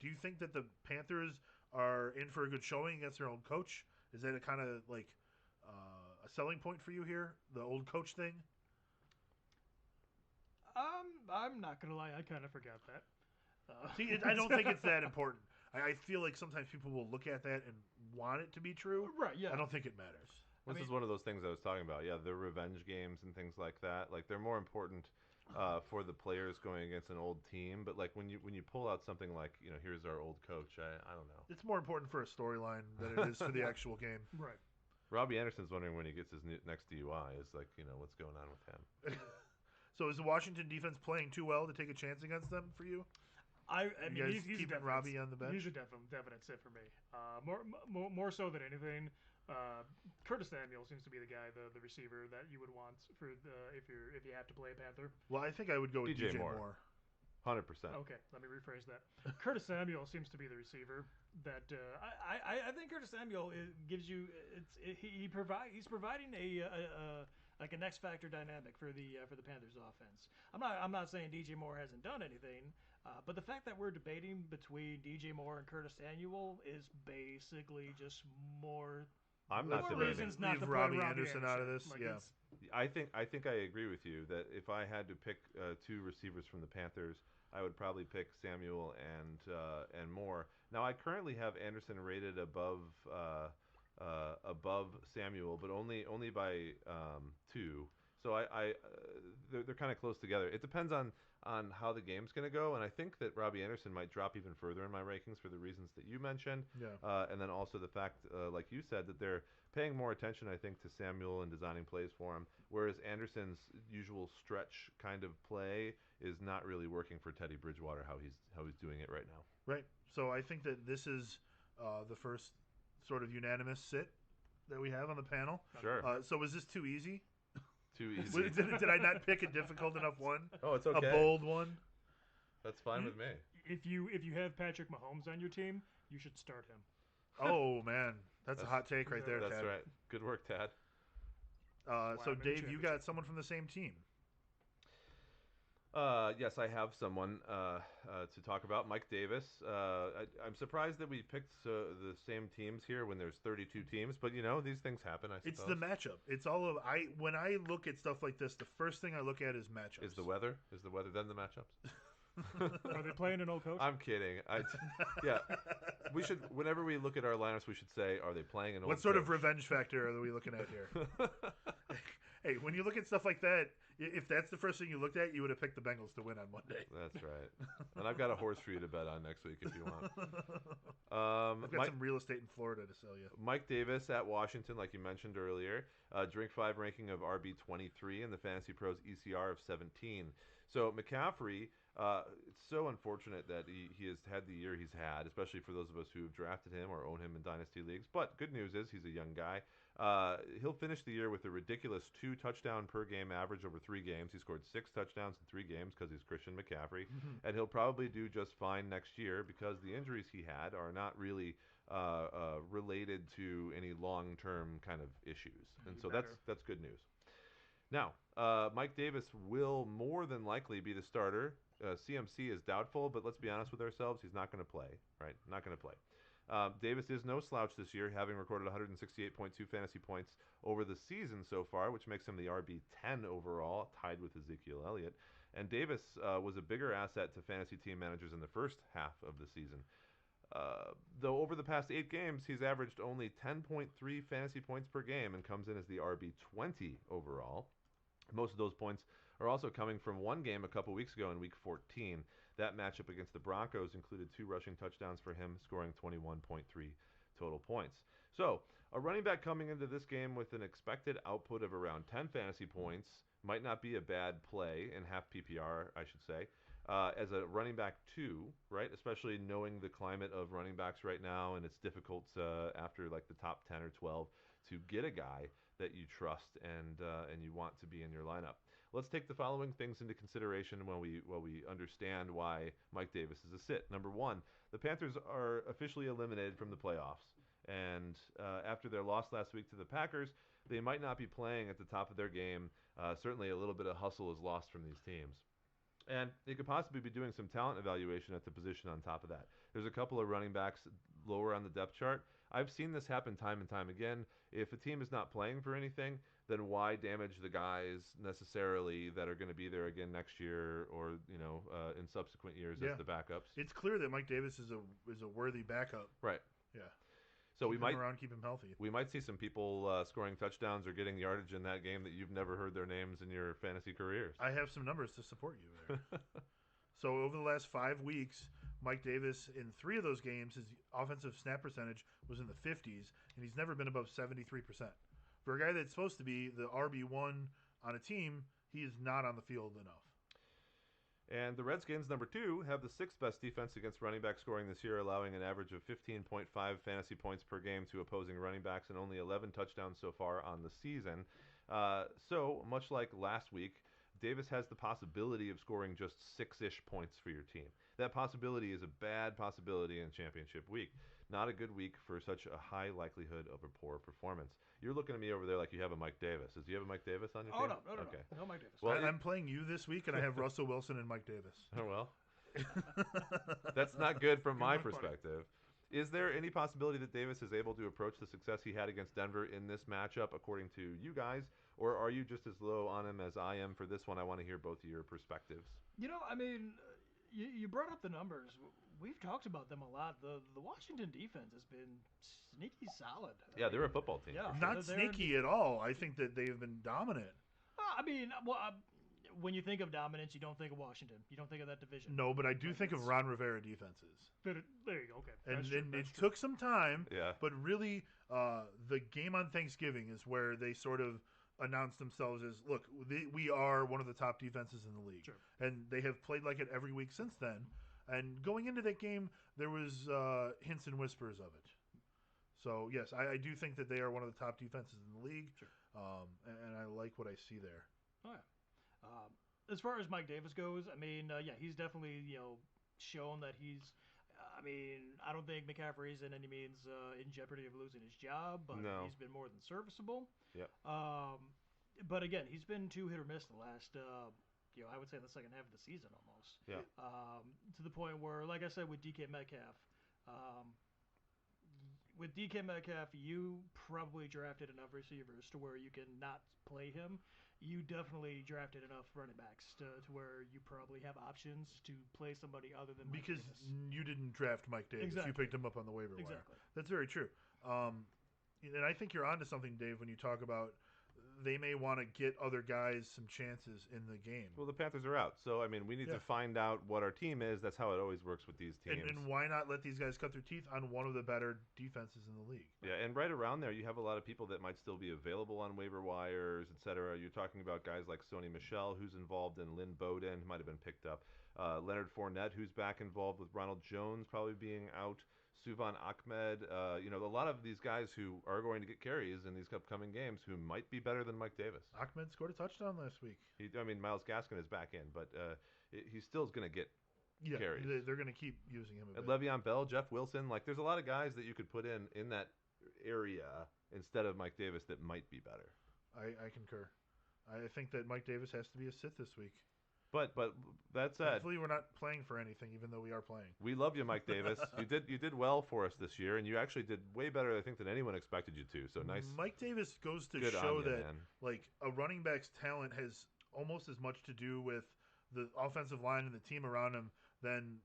do you think that the Panthers are in for a good showing against their old coach? Is that a kind of like a selling point for you here, the old coach thing? I'm not gonna lie, I kind of forgot that. See, I don't think it's that important. I feel like sometimes people will look at that and want it to be true. Right, yeah. I don't think it matters. This is one of those things I was talking about. Yeah, the revenge games and things like that. Like they're more important for the players going against an old team. But like when you pull out something like here's our old coach. I don't know. It's more important for a storyline than it is for the actual game. Right. Robbie Anderson's wondering when he gets his next DUI. Is like what's going on with him. So is the Washington defense playing too well to take a chance against them for you? I mean, he's keeping Robbie on the bench. He's a definite sit for me. More so than anything, Curtis Samuel seems to be the guy, the receiver that you would want for if you have to play a Panther. Well, I think I would go with DJ Moore. 100%. Okay, let me rephrase that. Curtis Samuel seems to be the receiver that I think Curtis Samuel gives you. He's providing like an X factor dynamic for the Panthers offense. I'm not saying DJ Moore hasn't done anything, but the fact that we're debating between DJ Moore and Curtis Samuel is basically just more. I'm not debating. Reasons not to Robbie play Anderson out of this. Like yeah. I think I agree with you that if I had to pick 2 receivers from the Panthers, I would probably pick Samuel and Moore. Now I currently have Anderson rated above Samuel, but only by 2. So they're kind of close together. It depends on how the game's going to go, and I think that Robbie Anderson might drop even further in my rankings for the reasons that you mentioned. Yeah. And then also the fact, like you said, that they're paying more attention, I think, to Samuel and designing plays for him, whereas Anderson's usual stretch kind of play is not really working for Teddy Bridgewater how he's doing it right now. Right. So I think that this is the first sort of unanimous sit that we have on the panel. Sure. So was this too easy? Too easy. Did I not pick a difficult enough one? Oh, it's okay. A bold one? That's fine with me. If you have Patrick Mahomes on your team, you should start him. Oh man, that's a hot take right there, That's Tad. right. Good work, Tad. So Dave, you got someone from the same team. Yes, I have someone to talk about, Mike Davis. I'm surprised that we picked the same teams here when there's 32 teams, but these things happen. I suppose it's the matchup. It's all of when I look at stuff like this, the first thing I look at is matchups. Is the weather then the matchups? Are they playing an old coach? I'm kidding. Yeah, we should. Whenever we look at our lineups, we should say, "Are they playing an old?" What sort coach? of revenge factor are we looking at here? Hey, when you look at stuff like that, if that's the first thing you looked at, you would have picked the Bengals to win on Monday. That's right. And I've got a horse for you to bet on next week if you want. I've got some real estate in Florida to sell you. Mike Davis at Washington, like you mentioned earlier. Drink5 ranking of RB23 and the Fantasy Pros ECR of 17. So McCaffrey, it's so unfortunate that he has had the year he's had, especially for those of us who have drafted him or own him in dynasty leagues. But good news is he's a young guy. He'll finish the year with a ridiculous 2 touchdown per game average over 3 games. He scored 6 touchdowns in 3 games because he's Christian McCaffrey. And he'll probably do just fine next year because the injuries he had are not really related to any long-term kind of issues. And so that's good news. Now, Mike Davis will more than likely be the starter. CMC is doubtful, but let's be honest with ourselves. He's not going to play, right? Not going to play. Davis is no slouch this year, having recorded 168.2 fantasy points over the season so far, which makes him the RB10 overall, tied with Ezekiel Elliott. And Davis was a bigger asset to fantasy team managers in the first half of the season. Though over the past 8 games, he's averaged only 10.3 fantasy points per game and comes in as the RB20 overall. Most of those points are also coming from one game a couple weeks ago in Week 14. That matchup against the Broncos included 2 rushing touchdowns for him, scoring 21.3 total points. So, a running back coming into this game with an expected output of around 10 fantasy points might not be a bad play in half PPR, I should say. as a running back 2, right? Especially knowing the climate of running backs right now, and it's difficult after like the top 10 or 12 to get a guy that you trust and you want to be in your lineup. Let's take the following things into consideration when we understand why Mike Davis is a sit. Number one, the Panthers are officially eliminated from the playoffs, and after their loss last week to the Packers, they might not be playing at the top of their game. Certainly, a little bit of hustle is lost from these teams. And they could possibly be doing some talent evaluation at the position on top of that. There's a couple of running backs lower on the depth chart. I've seen this happen time and time again. If a team is not playing for anything, then why damage the guys necessarily that are going to be there again next year or in subsequent years as the backups? It's clear that Mike Davis is a worthy backup. Right. Yeah. So keep him around, keep him healthy. We might see some people scoring touchdowns or getting yardage in that game that you've never heard their names in your fantasy careers. I have some numbers to support you there. So over the last 5 weeks, Mike Davis, in 3 of those games, his offensive snap percentage was in the 50s, and he's never been above 73%. For a guy that's supposed to be the RB1 on a team, he is not on the field enough. And the Redskins, number 2, have the 6th best defense against running back scoring this year, allowing an average of 15.5 fantasy points per game to opposing running backs and only 11 touchdowns so far on the season. So, much like last week, Davis has the possibility of scoring just 6-ish points for your team. That possibility is a bad possibility in championship week. Not a good week for such a high likelihood of a poor performance. You're looking at me over there like you have a Mike Davis. Do you have a Mike Davis on your team? No. Okay. No Mike Davis. Well, I'm playing you this week, and I have Russell Wilson and Mike Davis. Oh, well. That's not good from my perspective. Is there any possibility that Davis is able to approach the success he had against Denver in this matchup, according to you guys? Or are you just as low on him as I am for this one? I want to hear both of your perspectives. You brought up the numbers. We've talked about them a lot. The Washington defense has been sneaky solid. Yeah, they're a football team. Yeah, not sneaky at all. I think that they have been dominant. When you think of dominance, you don't think of Washington. You don't think of that division. No, but I do think of Ron Rivera defenses. There you go. Okay. And it took some time, but really the game on Thanksgiving is where they sort of announced themselves as, look, we are one of the top defenses in the league. Sure. And they have played like it every week since then. And going into that game, there was hints and whispers of it. So, yes, I do think that they are one of the top defenses in the league. Sure. And I like what I see there. Oh, yeah. As far as Mike Davis goes, he's definitely, shown that he's I don't think McCaffrey's in any means in jeopardy of losing his job, but he's been more than serviceable. Yep. But again, he's been too hit or miss the last, I would say the second half of the season almost. Yeah. To the point where, like I said, with DK Metcalf, you probably drafted enough receivers to where you can not play him. You definitely drafted enough running backs to where you probably have options to play somebody other than Mike Davis. You didn't draft Mike Davis. Exactly. You picked him up on the waiver wire. Exactly. That's very true. And I think you're onto something, Dave, when you talk about they may want to get other guys some chances in the game. Well, the Panthers are out. So, we need to find out what our team is. That's how it always works with these teams. And why not let these guys cut their teeth on one of the better defenses in the league? Yeah, and right around there, you have a lot of people that might still be available on waiver wires, et cetera. You're talking about guys like Sony Michel, who's involved in Lynn Bowden, who might have been picked up. Leonard Fournette, who's back involved with Ronald Jones probably being out. Suvan Ahmed, a lot of these guys who are going to get carries in these upcoming games who might be better than Mike Davis. Ahmed scored a touchdown last week. Myles Gaskin is back in, but he still is going to get carries. They're going to keep using him a bit. Le'Veon Bell, Jeff Wilson, there's a lot of guys that you could put in that area instead of Mike Davis that might be better. I concur. I think that Mike Davis has to be a sit this week. But that said, hopefully we're not playing for anything, even though we are playing. We love you, Mike Davis. You did well for us this year, and you actually did way better, I think, than anyone expected you to. So nice. Mike Davis goes to show that a running back's talent has almost as much to do with the offensive line and the team around him than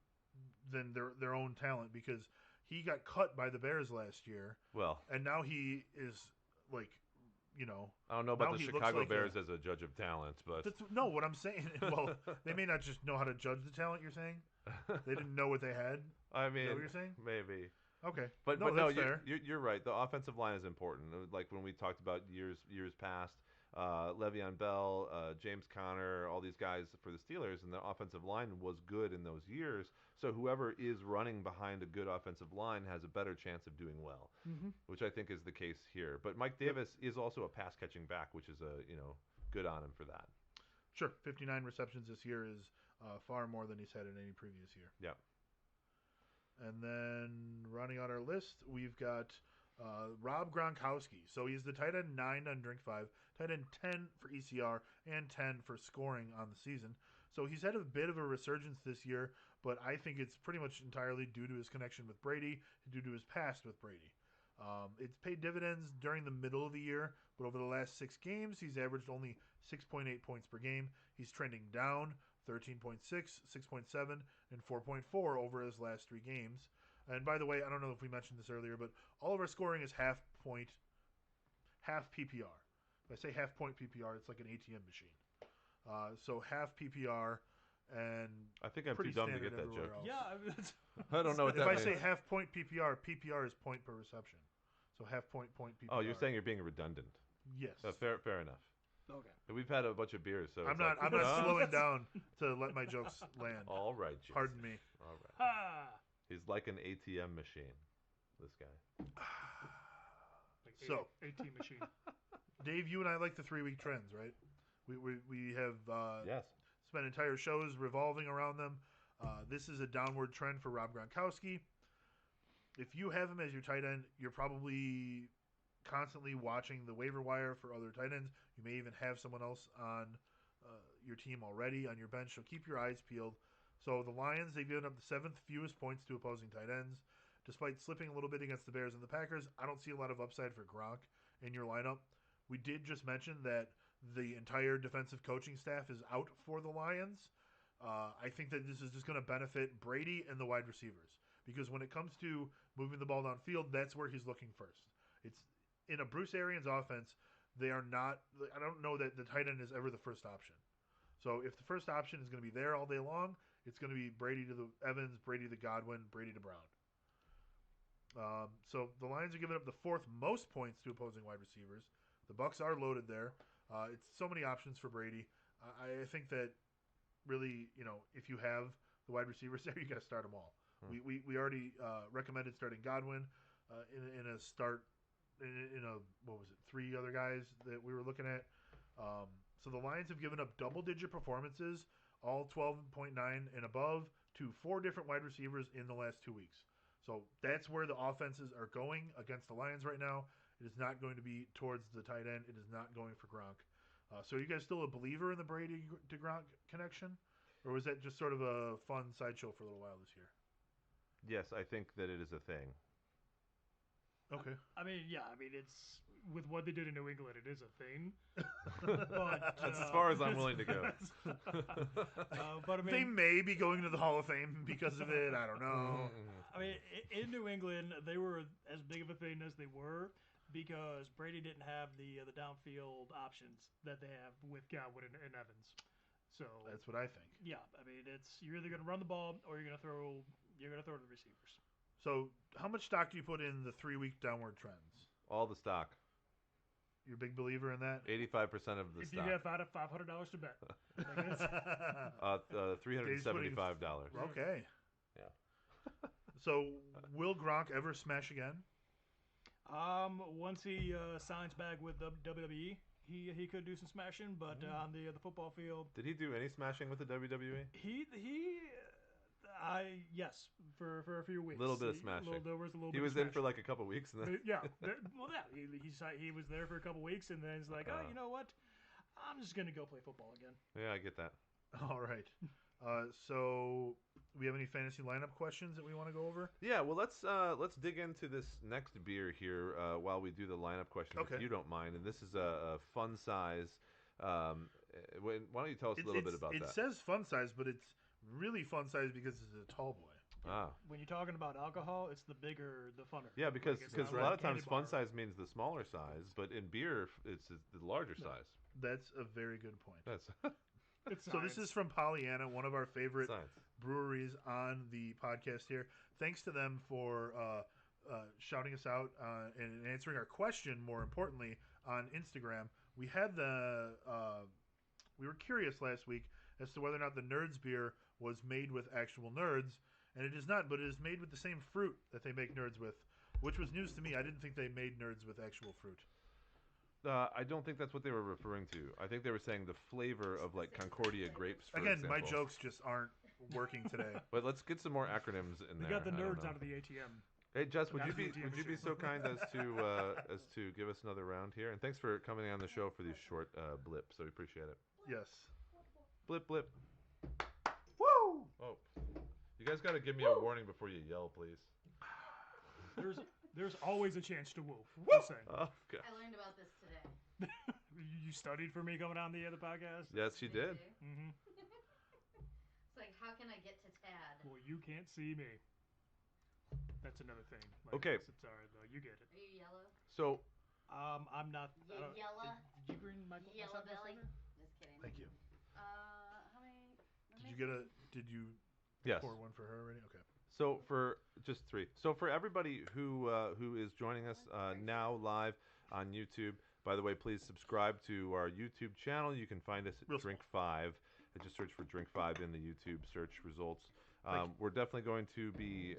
their own talent, because he got cut by the Bears last year. Well, and now he is I don't know about the Chicago Bears as a judge of talent, but no, what I'm saying, they may not just know how to judge the talent. You're saying they didn't know what they had. Is that what you're saying? Maybe. Okay, but that's fair. You're right. The offensive line is important. Like when we talked about years past, Le'Veon Bell, James Conner, all these guys for the Steelers, and the offensive line was good in those years. So whoever is running behind a good offensive line has a better chance of doing well, which I think is the case here. But Mike Davis is also a pass-catching back, which is good on him for that. Sure, 59 receptions this year is far more than he's had in any previous year. Yeah. And then rounding out our list, we've got Rob Gronkowski. So he's the tight end 9 on drinkfive, tight end 10 for ECR, and 10 for scoring on the season. So he's had a bit of a resurgence this year, but I think it's pretty much entirely due to his connection with Brady, due to his past with Brady. It's paid dividends during the middle of the year, but over the last 6 games, he's averaged only 6.8 points per game. He's trending down 13.6, 6.7, and 4.4 over his last 3 games. And by the way, I don't know if we mentioned this earlier, but all of our scoring is half PPR. If I say half point PPR, it's like an ATM machine. So half PPR, and I think I'm too dumb to get that joke. Else. Yeah, I don't know what if that I means. say half point PPR, PPR is point per reception. So half point PPR. Oh, you're saying you're being redundant. Yes. Fair enough. okay. We've had a bunch of beers, so I'm not slowing down to let my jokes land. All right, Jason. Pardon me. All right. Ha! He's like an ATM machine. This guy. Like So. AT machine. Dave, you and I like the 3-week trends, right? We have Yes. spent entire shows revolving around them. This is a downward trend for Rob Gronkowski. If you have him as your tight end, you're probably constantly watching the waiver wire for other tight ends. You may even have someone else on your team already on your bench, so keep your eyes peeled. So the Lions, they've given up the 7th fewest points to opposing tight ends. Despite slipping a little bit against the Bears and the Packers, I don't see a lot of upside for Gronk in your lineup. We did just mention that the entire defensive coaching staff is out for the Lions. I think that this is just going to benefit Brady and the wide receivers. Because when it comes to moving the ball downfield, that's where he's looking first. It's in a Bruce Arians offense, they are not – I don't know that the tight end is ever the first option. So if the first option is going to be there all day long, it's going to be Brady to the Evans, Brady to Godwin, Brady to Brown. So the Lions are giving up the 4th most points to opposing wide receivers. The Bucs are loaded there. It's so many options for Brady. I think that really, if you have the wide receivers there, you got to start them all. We already recommended starting Godwin in a start in a what was it 3 other guys that we were looking at. So the Lions have given up double-digit performances, all 12.9 and above, to 4 different wide receivers in the last 2 weeks. So that's where the offenses are going against the Lions right now. It is not going to be towards the tight end. It is not going for Gronk. So are you guys still a believer in the Brady to Gronk connection? Or was that just sort of a fun sideshow for a little while this year? Yes, I think that it is a thing. Okay. It's with what they did in New England, it is a thing. But, That's as far as I'm willing to go. But they may be going to the Hall of Fame because of it. I don't know. In New England, they were as big of a thing as they were because Brady didn't have the downfield options that they have with Godwin and Evans. So that's what I think. Yeah, it's you're either going to run the ball or you're going to throw to the receivers. So how much stock do you put in the 3-week downward trends? All the stock. You're a big believer in that? 85% of the if stock. You have $500 to bet. $375. Okay. Yeah. So will Gronk ever smash again? Once he signs back with the WWE, he could do some smashing, but on the football field, did he do any smashing with the WWE? Yes, for a few weeks. A little bit of smashing. He was in for like a couple weeks, and then he was there for a couple weeks, and then he's like, oh, you know what? I'm just gonna go play football again. Yeah, I get that. All right. So we have any fantasy lineup questions that we want to go over? Yeah, well, let's dig into this next beer here while we do the lineup questions, if you don't mind. And this is a fun size. Why don't you tell us a little bit about that? It says fun size, but it's really fun size because it's a tall boy. Ah. When you're talking about alcohol, it's the bigger, the funner. Yeah, because a lot of times fun bar. size means the smaller size, but in beer, it's the larger size. That's a very good point. That's So this is from Pollyanna, one of our favorite science. breweries on the podcast here. Thanks to them for shouting us out and answering our question, more importantly, on Instagram. we had we were curious last week as to whether or not the Nerds beer was made with actual nerds, and it is not, but it is made with the same fruit that they make nerds with, which was news to me. I didn't think they made nerds with actual fruit. I don't think that's what they were referring to. I think they were saying the flavor of like Concordia grapes. For Again, example. my jokes just aren't working today. But let's get some more acronyms in We there. got the I don't nerds know. out of the ATM. Hey Jess, would Not you the be ATM so machine. kind as to give us another round here? And thanks for coming on the show for these short blips. So we appreciate it. Yes. Blip blip. Woo! Oh, you guys got to give me a warning before you yell, please. There's always a chance to woo. Just saying. Oh, okay. I learned about this today. You studied for me coming on the other podcast? Yes, she did. Mm-hmm. It's like, how can I get to Tad? Well, you can't see me. That's another thing. Okay. It's alright though. You get it. Are you yellow? So, I'm not. Yellow? Did you bring my Yellow my belly? sunglasses? Just kidding. Thank you. How many? Did you yes. pour one for her already? Okay. So for just 3. So for everybody who is joining us now live on YouTube, by the way, please subscribe to our YouTube channel. You can find us at Real Drink5. Just search for Drink5 in the YouTube search results. We're definitely going to be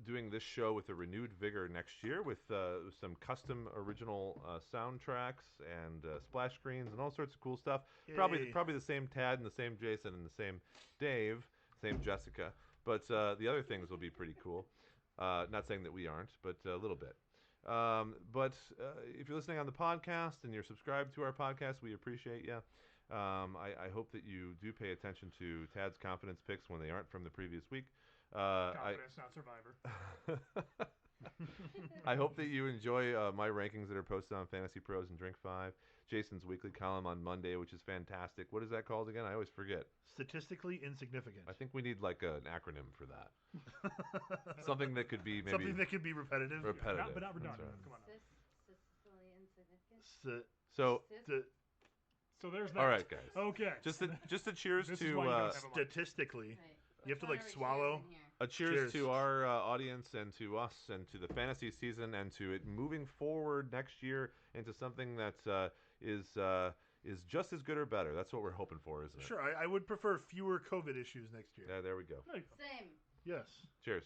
doing this show with a renewed vigor next year with some custom original soundtracks and splash screens and all sorts of cool stuff. Yay. Probably the same Tad and the same Jason and the same Dave, same Jessica. But the other things will be pretty cool. Not saying that we aren't, but a little bit. But if you're listening on the podcast and you're subscribed to our podcast, we appreciate you. I hope that you do pay attention to Tad's confidence picks when they aren't from the previous week. Confidence, not Survivor. I hope that you enjoy my rankings that are posted on Fantasy Pros and Drink5. Jason's weekly column on Monday, which is fantastic. What is that called again? I always forget. Statistically insignificant. I think we need like an acronym for that. Something that could be maybe Something that could be repetitive. repetitive. But not redundant. That's right. Come on. Now. Statistically insignificant? So, So there's that. all right, guys. Okay. Just a cheers This is to why you guys have a mic. Statistically, Right. you have to Which like one are we swallow. cheers in here? a cheers Cheers. to our audience and to us and to the fantasy season and to it moving forward next year into something that is just as good or better. That's what we're hoping for, isn't it? Sure, I would prefer fewer COVID issues next year. Yeah, there we go. Hey, Same. Yes. Cheers.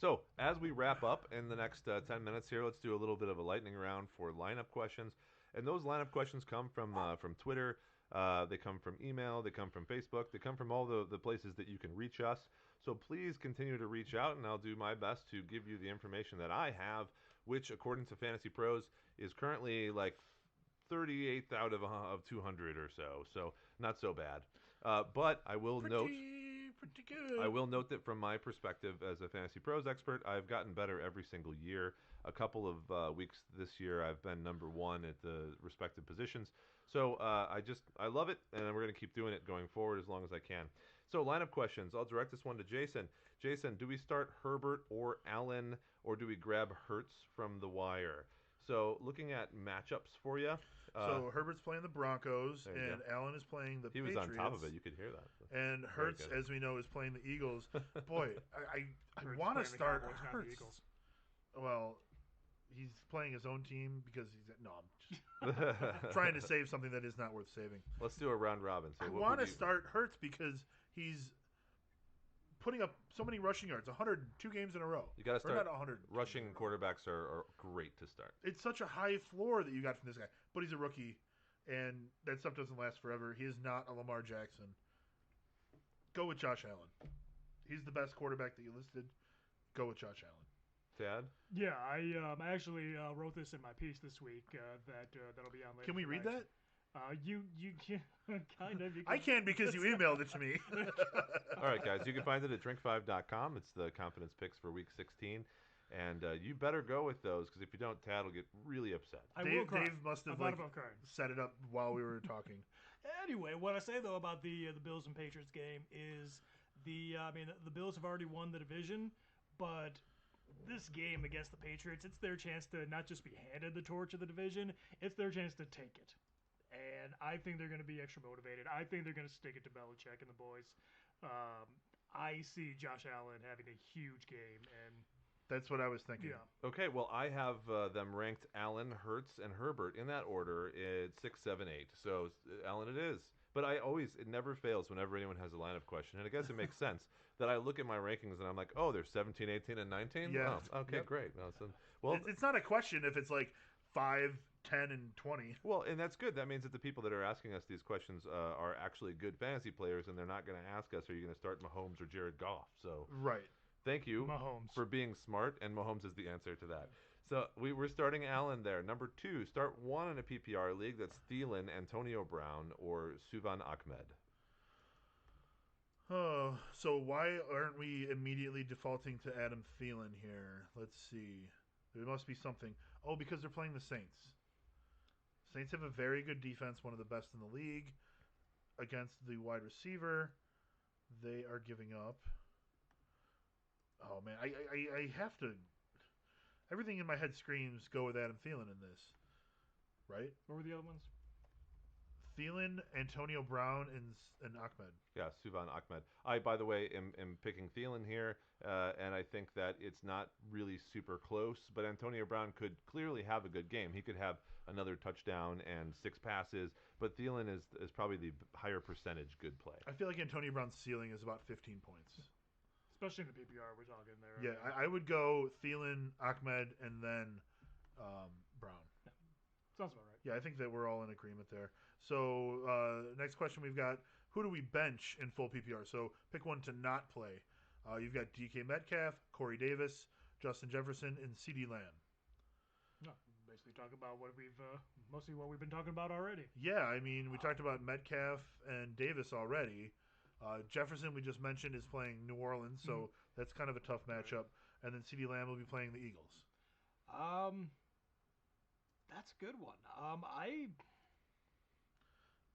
So, as we wrap up in the next 10 minutes here, let's do a little bit of a lightning round for lineup questions. And those lineup questions come from Twitter. They come from email. They come from Facebook. They come from all the places that you can reach us. So please continue to reach out, and I'll do my best to give you the information that I have, which, according to Fantasy Pros, is currently like 38th out of 200 or so. So not so bad. But I will note... Pretty good. I will note that from my perspective as a Fantasy Pros expert, I've gotten better every single year. A couple of weeks this year, I've been number 1 at the respective positions. So I love it, and we're going to keep doing it going forward as long as I can. So lineup questions. I'll direct this one to Jason. Jason, do we start Herbert or Allen, or do we grab Hurts from the wire? So looking at matchups for you. So Herbert's playing the Broncos, There you and Allen is playing the he was Patriots. on top of it. You could hear that. And Very Hurts, good. as we know, is playing the Eagles. Boy, I Hurts want to playing the start Cowboys, not the Hurts. Eagles. Well, he's playing his own team because he's no. I'm just trying to save something that is not worth saving. Let's do a round robin. So I what want would to you- start Hurts because he's putting up so many rushing yards, 102 games in a row. You got to Or start. not 100. Rushing quarterbacks are great to start. It's such a high floor that you got from this guy, but he's a rookie, and that stuff doesn't last forever. He is not a Lamar Jackson. Go with Josh Allen. He's the best quarterback that you listed. Go with Josh Allen. Tad? Yeah, I actually wrote this in my piece this week that'll be on later. Can we read tonight. that? You can kind of. You I can because you emailed it to me. All right, guys. You can find it at drinkfive.com. It's the confidence picks for week 16. And you better go with those because if you don't, Tad will get really upset. I will cry. Dave must I have thought like about crying. set it up while we were talking. Anyway, what I say though about the Bills and Patriots game is the Bills have already won the division, but this game against the Patriots, it's their chance to not just be handed the torch of the division, it's their chance to take it. And I think they're going to be extra motivated. I think they're going to stick it to Belichick and the boys. I see Josh Allen having a huge game, and That's what I was thinking. Yeah. Okay, well, I have them ranked Allen, Hertz, and Herbert in that order. It's 6, 7, 8. So Allen it is. But it never fails whenever anyone has a lineup question. And I guess it makes sense that I look at my rankings and I'm like, oh, there's 17, 18, and 19? Yeah. Oh, okay, Yep. great. No, well, it's not a question if it's like 5, 10, and 20. Well, and that's good. That means that the people that are asking us these questions are actually good fantasy players, and they're not going to ask us, are you going to start Mahomes or Jared Goff? So Right. thank you Mahomes. for being smart, and Mahomes is the answer to that. So we're starting Allen there. Number 2, start 1 in a PPR league. That's Thielen, Antonio Brown, or Suvan Ahmed. Oh, so why aren't we immediately defaulting to Adam Thielen here? Let's see. There must be something. Oh, because they're playing the Saints. Saints have a very good defense, one of the best in the league. Against the wide receiver, they are giving up. Oh man, I have to. Everything in my head screams go with Adam Thielen in this, right? What were the other ones? Thielen, Antonio Brown, and Ahmed. Yeah, Suvan Ahmed. I, by the way, am picking Thielen here, and I think that it's not really super close, but Antonio Brown could clearly have a good game. He could have another touchdown and 6 passes, but Thielen is probably the higher percentage good play. I feel like Antonio Brown's ceiling is about 15 points. Especially in the PPR, we're talking there. Yeah, I would go Thielen, Ahmed, and then Brown. Sounds about right. Yeah, I think that we're all in agreement there. So next question we've got, who do we bench in full PPR? So pick one to not play. You've got DK Metcalf, Corey Davis, Justin Jefferson, and CeeDee Lamb. No, basically talk about mostly what we've been talking about already. Yeah, I mean, we talked about Metcalf and Davis already. Jefferson, we just mentioned, is playing New Orleans, so that's kind of a tough matchup. And then CeeDee Lamb will be playing the Eagles. That's a good one.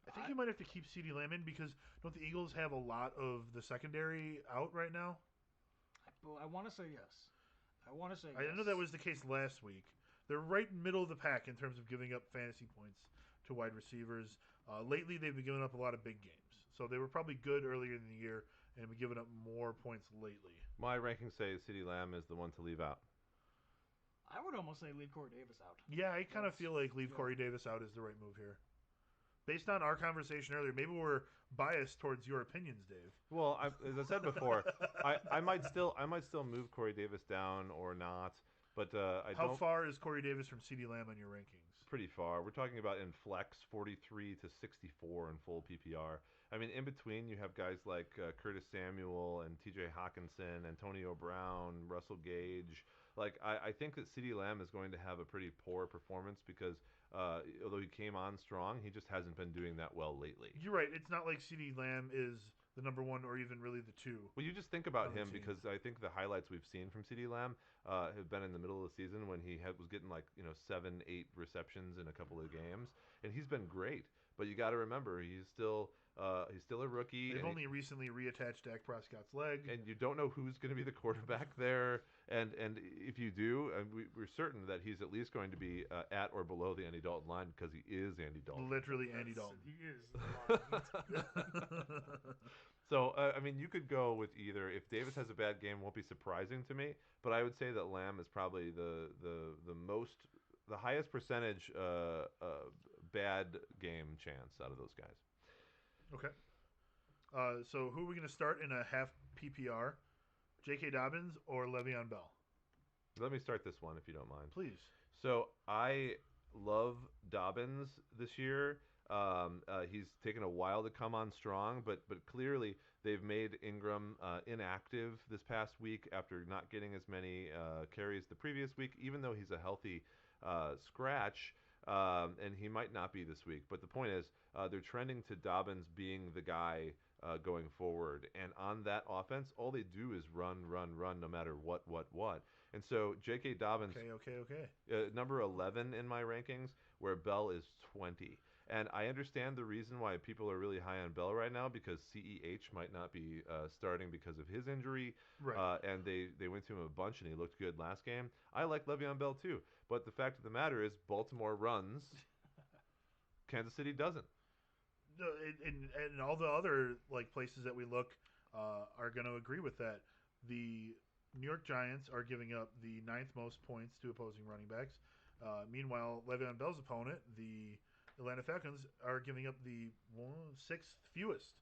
I think you might have to keep CeeDee Lamb in because don't the Eagles have a lot of the secondary out right now? I want to say yes. I know that was the case last week. They're right in the middle of the pack in terms of giving up fantasy points to wide receivers. Lately, they've been giving up a lot of big games. So they were probably good earlier in the year and have been giving up more points lately. My rankings say CeeDee Lamb is the one to leave out. I would almost say leave Corey Davis out. Yeah, I kind of feel like leave Corey Davis out is the right move here. Based on our conversation earlier, maybe we're biased towards your opinions, Dave. Well, as I said before, I might still move Corey Davis down or not, but How far is Corey Davis from CeeDee Lamb on your rankings? Pretty far. We're talking about in flex 43 to 64 in full PPR. I mean, in between you have guys like Curtis Samuel and T.J. Hawkinson, Antonio Brown, Russell Gage. Like I think that CeeDee Lamb is going to have a pretty poor performance because although he came on strong, he just hasn't been doing that well lately. You're right. It's not like CeeDee Lamb is the number 1 or even really the 2. Well, you just think about him because I think the highlights we've seen from CeeDee Lamb have been in the middle of the season when he was getting 7, 8 receptions in a couple of games, and he's been great. But you got to remember he's still a rookie. They've only recently reattached Dak Prescott's leg, and you don't know who's going to be the quarterback there. And if you do, we're certain that he's at least going to be at or below the Andy Dalton line because he is Andy Dalton. Literally Andy Dalton. He is. So, I mean, you could go with either. If Davis has a bad game, it won't be surprising to me. But I would say that Lamb is probably the highest percentage bad game chance out of those guys. Okay. So who are we going to start in a half PPR? J.K. Dobbins or Le'Veon Bell? Let me start this one if you don't mind. Please. So I love Dobbins this year. He's taken a while to come on strong, but clearly they've made Ingram inactive this past week after not getting as many carries the previous week, even though he's a healthy scratch, and he might not be this week. But the point is, they're trending to Dobbins being the guy going forward. And on that offense, all they do is run, no matter what. And so J.K. Dobbins, okay. Number 11 in my rankings, where Bell is 20. And I understand the reason why people are really high on Bell right now because CEH might not be starting because of his injury. Right. And they went to him a bunch, and he looked good last game. I like Le'Veon Bell too. But the fact of the matter is Baltimore runs. Kansas City doesn't. And all the other places that we look are going to agree with that. The New York Giants are giving up the 9th most points to opposing running backs. Meanwhile, Le'Veon Bell's opponent, the Atlanta Falcons, are giving up the 6th fewest.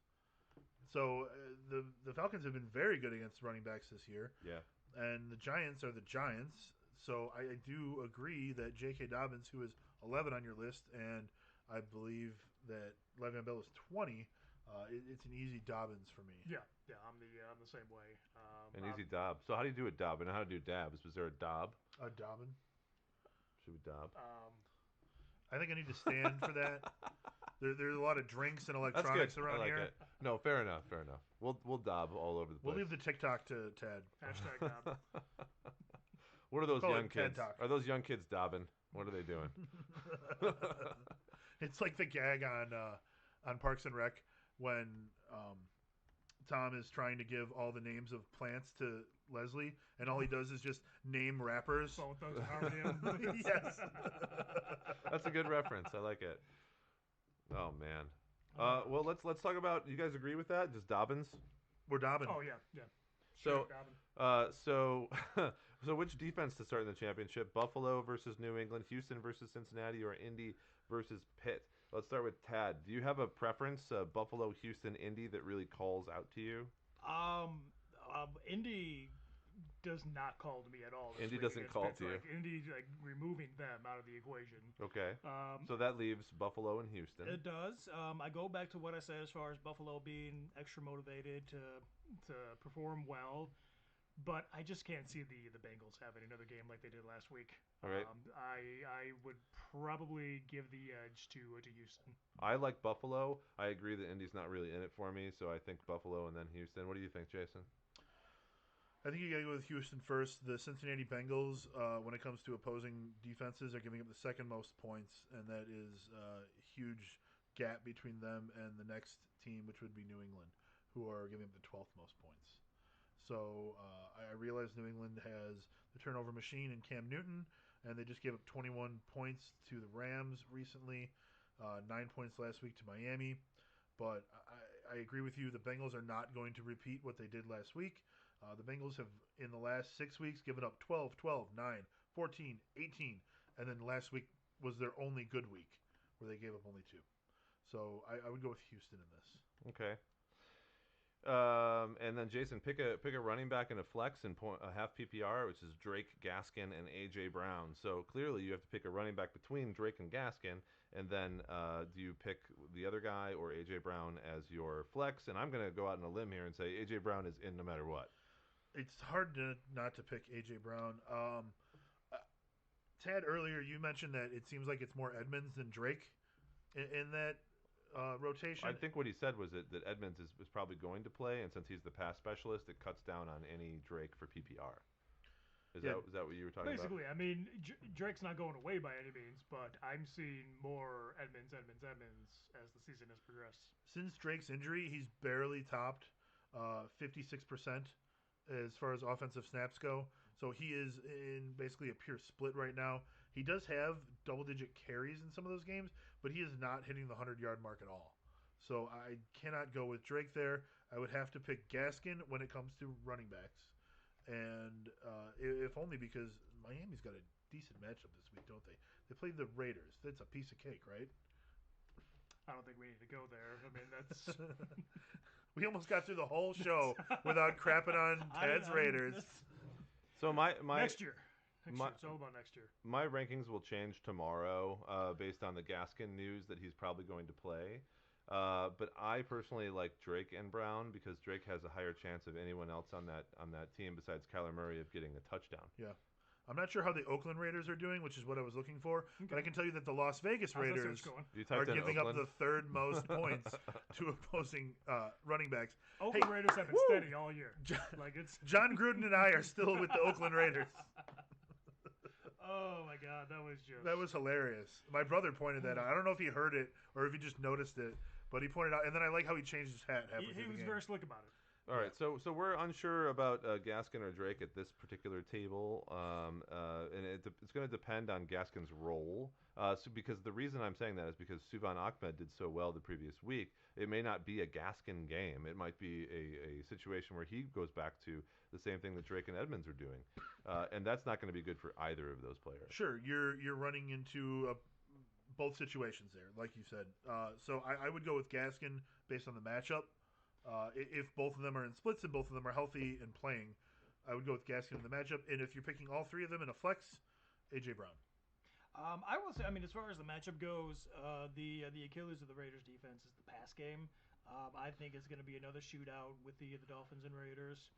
So the Falcons have been very good against running backs this year. Yeah. And the Giants are the Giants. So I do agree that J.K. Dobbins, who is 11 on your list, and I believe that Le'Veon Bell is 20, it's an easy Dobbins for me. Yeah, I'm the same way. An easy dob. So how do you do a dob? And how to do dabs? Was there a dob? A Dobbin? Should we dob? I think I need to stand for that. There's a lot of drinks and electronics around I like here. it. No, fair enough. We'll dob all over the place. We'll leave the TikTok to Tad. Hashtag dob. What are those Call young it TED kids? Talk. Are those young kids dobbing? What are they doing? It's like the gag on Parks and Rec when Tom is trying to give all the names of plants to Leslie, and all he does is just name rappers. Bone Thugs and Harmony. Yes. That's a good reference. I like it. Oh man. Well, let's talk about. You guys agree with that? Just Dobbins. We're Dobbin. Oh yeah. So, Dobbin. So which defense to start in the championship? Buffalo versus New England, Houston versus Cincinnati, or Indy versus Pitt? Let's start with Tad. Do you have a preference, Buffalo, Houston, Indy, that really calls out to you? Indy does not call to me at all. Indy doesn't call to you. Indy, removing them out of the equation. Okay. So that leaves Buffalo and Houston. It does. I go back to what I said as far as Buffalo being extra motivated to perform well, but I just can't see the Bengals having another game like they did last week. All right. I would probably give the edge to Houston. I like Buffalo. I agree that Indy's not really in it for me, so I think Buffalo and then Houston. What do you think, Jason? I think you got to go with Houston first. The Cincinnati Bengals, when it comes to opposing defenses, are giving up the 2nd most points, and that is a huge gap between them and the next team, which would be New England, who are giving up the 12th most points. So I realize New England has the turnover machine in Cam Newton, and they just gave up 21 points to the Rams recently, 9 points last week to Miami. But I agree with you. The Bengals are not going to repeat what they did last week. The Bengals have, in the last 6 weeks, given up 12, 12, 9, 14, 18, and then last week was their only good week where they gave up only 2. So I would go with Houston in this. Okay. And then Jason, pick a running back in a flex and a half PPR, which is Drake, Gaskin, and AJ Brown. So clearly you have to pick a running back between Drake and Gaskin, and then do you pick the other guy or AJ Brown as your flex? And I'm going to go out on a limb here and say AJ Brown is in no matter what. It's hard not to pick AJ Brown. Tad, earlier you mentioned that it seems like it's more Edmonds than Drake in that rotation. I think what he said was that Edmonds is probably going to play, and since he's the pass specialist, it cuts down on any Drake for PPR. Is that what you were talking about? Basically, I mean, Drake's not going away by any means, but I'm seeing more Edmonds as the season has progressed. Since Drake's injury, he's barely topped 56% as far as offensive snaps go. So he is in basically a pure split right now. He does have double-digit carries in some of those games, but he is not hitting the 100-yard mark at all. So I cannot go with Drake there. I would have to pick Gaskin when it comes to running backs. And if only because Miami's got a decent matchup this week, don't they? They played the Raiders. That's a piece of cake, right? I don't think we need to go there. I mean, that's... We almost got through the whole show without crapping on Ted's Raiders. So my next year. It's all about next year. My rankings will change tomorrow based on the Gaskin news that he's probably going to play. But I personally like Drake and Brown because Drake has a higher chance of anyone else on that team besides Kyler Murray of getting a touchdown. Yeah. I'm not sure how the Oakland Raiders are doing, which is what I was looking for. Okay. But I can tell you that the Las Vegas Raiders are giving up the 3rd most points to opposing running backs. Oakland Raiders have been steady all year. John Gruden and I are still with the Oakland Raiders. Oh my God, that was hilarious. My brother pointed that out. I don't know if he heard it or if he just noticed it, but he pointed out. And then I like how he changed his hat. He was very slick about it. All right, so we're unsure about Gaskin or Drake at this particular table, and it's going to depend on Gaskin's role. Because the reason I'm saying that is because Suvan Ahmed did so well the previous week. It may not be a Gaskin game. It might be a situation where he goes back to the same thing that Drake and Edmonds are doing, and that's not going to be good for either of those players. Sure, you're running into both situations there, like you said. So I would go with Gaskin based on the matchup. If both of them are in splits and both of them are healthy and playing, I would go with Gaskin in the matchup. And if you're picking all three of them in a flex, AJ Brown. I will say, I mean, as far as the matchup goes, the Achilles of the Raiders defense is the pass game. I think it's going to be another shootout with the Dolphins and Raiders.